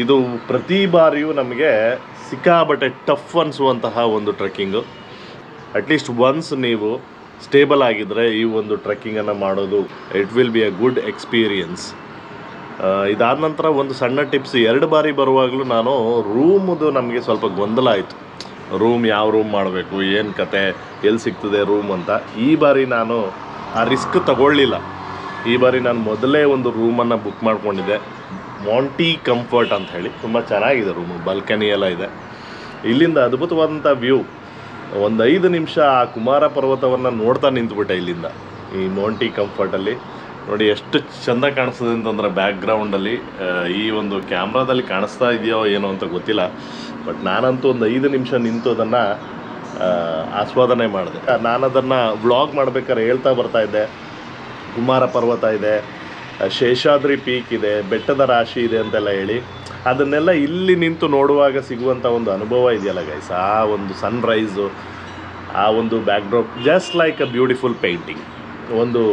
ಇದು ಪ್ರತಿ ಬಾರಿಯೂ ನಮಗೆ ಸಿಕ್ಕಾಬಟ್ಟೆ ಟಫ್ ಅನಿಸುವಂತಹ ಒಂದು ಟ್ರೆಕ್ಕಿಂಗು. ಅಟ್ಲೀಸ್ಟ್ ಒನ್ಸ್ ನೀವು ಸ್ಟೇಬಲ್ ಆಗಿದ್ದರೆ ಈ ಒಂದು ಟ್ರೆಕ್ಕಿಂಗನ್ನು ಮಾಡೋದು it will be A good experience. ಇದಾದ ನಂತರ ಒಂದು ಸಣ್ಣ ಟಿಪ್ಸ್. 2 ಬಾರಿ ಬರುವಾಗಲೂ ನಾನು ರೂಮದು ನಮಗೆ ಸ್ವಲ್ಪ ಗೊಂದಲ ಆಯಿತು. ಯಾವ ರೂಮ್ ಮಾಡಬೇಕು, ಏನು ಕತೆ, ಎಲ್ಲಿ ಸಿಗ್ತದೆ ರೂಮ್ ಅಂತ. ಈ ಬಾರಿ ನಾನು ಆ ರಿಸ್ಕ್ ತಗೊಳ್ಳಿಲ್ಲ. ಈ ಬಾರಿ ನಾನು ಮೊದಲೇ ಒಂದು ರೂಮನ್ನು ಬುಕ್ ಮಾಡ್ಕೊಂಡಿದ್ದೆ, ಮಾಂಟಿ ಕಂಫರ್ಟ್ ಅಂತ ಹೇಳಿ. ತುಂಬ ಚೆನ್ನಾಗಿದೆ ರೂಮು, ಬಾಲ್ಕನಿ ಎಲ್ಲ ಇದೆ. ಇಲ್ಲಿಂದ ಅದ್ಭುತವಾದಂಥ ವ್ಯೂ. ಒಂದು 5 ನಿಮಿಷ ಆ ಕುಮಾರ ಪರ್ವತವನ್ನು ನೋಡ್ತಾ ನಿಂತ್ಬಿಟ್ಟೆ ಇಲ್ಲಿಂದ. ಈ ಮಾಂಟಿ ಕಂಫರ್ಟಲ್ಲಿ ನೋಡಿ ಎಷ್ಟು ಚೆಂದ ಕಾಣಿಸ್ತದೆ ಅಂತಂದರೆ ಬ್ಯಾಕ್ಗ್ರೌಂಡಲ್ಲಿ. ಈ ಒಂದು ಕ್ಯಾಮ್ರಾದಲ್ಲಿ ಕಾಣಿಸ್ತಾ ಇದೆಯೋ ಏನೋ ಅಂತ ಗೊತ್ತಿಲ್ಲ, ಬಟ್ ನಾನಂತೂ ಒಂದು 5 ನಿಮಿಷ ನಿಂತು ಅದನ್ನು ಆಸ್ವಾದನೆ ಮಾಡಿದೆ. ನಾನು ಅದನ್ನು ವ್ಲಾಗ್ ಮಾಡ್ಬೇಕಾದ್ರೆ ಹೇಳ್ತಾ ಬರ್ತಾ ಇದ್ದೆ, ಕುಮಾರ ಪರ್ವತ ಇದೆ, ಶೇಷಾದ್ರಿ ಪೀಕ್ ಇದೆ, ಬೆಟ್ಟದ ರಾಶಿ ಇದೆ ಅಂತೆಲ್ಲ ಹೇಳಿ, ಅದನ್ನೆಲ್ಲ ಇಲ್ಲಿ ನಿಂತು ನೋಡುವಾಗ ಸಿಗುವಂಥ ಒಂದು ಅನುಭವ ಇದೆಯಲ್ಲ ಗೈಸ್, ಆ ಒಂದು ಸನ್ರೈಸು, ಆ ಒಂದು backdrop, just like a beautiful painting, ಒಂದು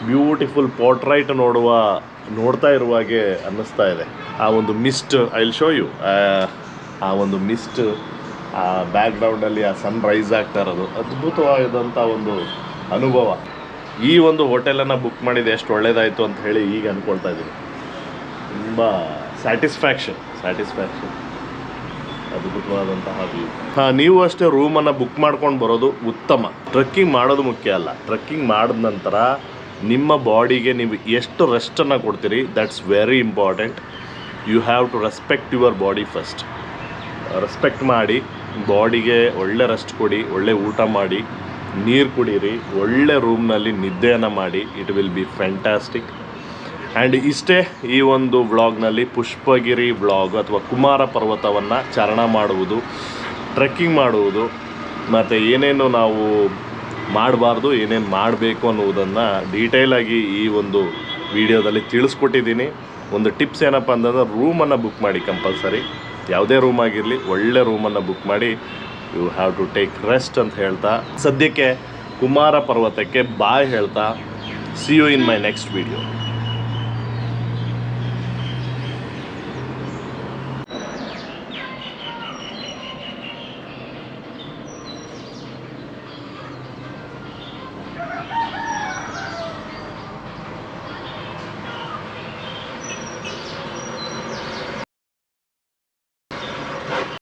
ಬ್ಯೂಟಿಫುಲ್ ಪೋರ್ಟ್ರೈಟ್ ನೋಡ್ತಾ ಇರುವಾಗೆ ಅನ್ನಿಸ್ತಾ ಇದೆ. ಆ ಒಂದು mist, I will show you, ಆ ಒಂದು ಮಿಸ್ಟ್, ಆ ಬ್ಯಾಕ್ಗ್ರೌಂಡಲ್ಲಿ ಆ ಸನ್ರೈಸ್ ಆಗ್ತಾ ಇರೋದು ಅದ್ಭುತವಾದಂಥ ಒಂದು ಅನುಭವ. ಈ ಒಂದು ಹೋಟೆಲನ್ನು ಬುಕ್ ಮಾಡಿದೆ ಎಷ್ಟು ಒಳ್ಳೆಯದಾಯಿತು ಅಂತ ಹೇಳಿ ಈಗ ಅಂದ್ಕೊಳ್ತಾ ಇದ್ದೀನಿ. ತುಂಬ ಸ್ಯಾಟಿಸ್ಫ್ಯಾಕ್ಷನ್ ಅದ್ಭುತವಾದಂತಹ ವ್ಯೂ. ನೀವು ಅಷ್ಟೇ ರೂಮನ್ನು ಬುಕ್ ಮಾಡ್ಕೊಂಡು ಬರೋದು ಉತ್ತಮ. ಟ್ರೆಕ್ಕಿಂಗ್ ಮಾಡೋದು ಮುಖ್ಯ ಅಲ್ಲ, ಟ್ರೆಕ್ಕಿಂಗ್ ಮಾಡಿದ ನಂತರ ನಿಮ್ಮ ಬಾಡಿಗೆ ನೀವು ಎಷ್ಟು ರೆಸ್ಟನ್ನು ಕೊಡ್ತೀರಿ, that's very important. You have to respect your body first. Respect ಮಾಡಿ ಬಾಡಿಗೆ ಒಳ್ಳೆ ರೆಸ್ಟ್ ಕೊಡಿ, ಒಳ್ಳೆ ಊಟ ಮಾಡಿ, ನೀರು ಕುಡೀರಿ, ಒಳ್ಳೆ ರೂಮ್ನಲ್ಲಿ ನಿದ್ದೆಯನ್ನು ಮಾಡಿ. It will be fantastic. And ಇಷ್ಟೇ ಈ ಒಂದು ವ್ಲಾಗ್ನಲ್ಲಿ ಪುಷ್ಪಗಿರಿ ವ್ಲಾಗ್ ಅಥವಾ ಕುಮಾರ ಪರ್ವತವನ್ನು ಚಾರಣ ಮಾಡುವುದು, ಟ್ರೆಕ್ಕಿಂಗ್ ಮಾಡುವುದು, ಮತ್ತು ಏನೇನು ನಾವು ಮಾಡಬಾರ್ದು, ಏನೇನು ಮಾಡಬೇಕು ಅನ್ನುವುದನ್ನು ಡೀಟೇಲಾಗಿ ಈ ಒಂದು ವಿಡಿಯೋದಲ್ಲಿ ತಿಳಿಸ್ಕೊಟ್ಟಿದ್ದೀನಿ. ಒಂದು ಟಿಪ್ಸ್ ಏನಪ್ಪ ಅಂತಂದ್ರೆ, ರೂಮನ್ನು ಬುಕ್ ಮಾಡಿ ಕಂಪಲ್ಸರಿ, ಯಾವುದೇ ರೂಮ್ ಆಗಿರಲಿ ಒಳ್ಳೆ ರೂಮನ್ನು ಬುಕ್ ಮಾಡಿ. You have to take rest ಅಂತ ಹೇಳ್ತಾ ಸದ್ಯಕ್ಕೆ ಕುಮಾರ ಪರ್ವತಕ್ಕೆ ಬಾಯ್ ಹೇಳ್ತಾ, see you in my next video.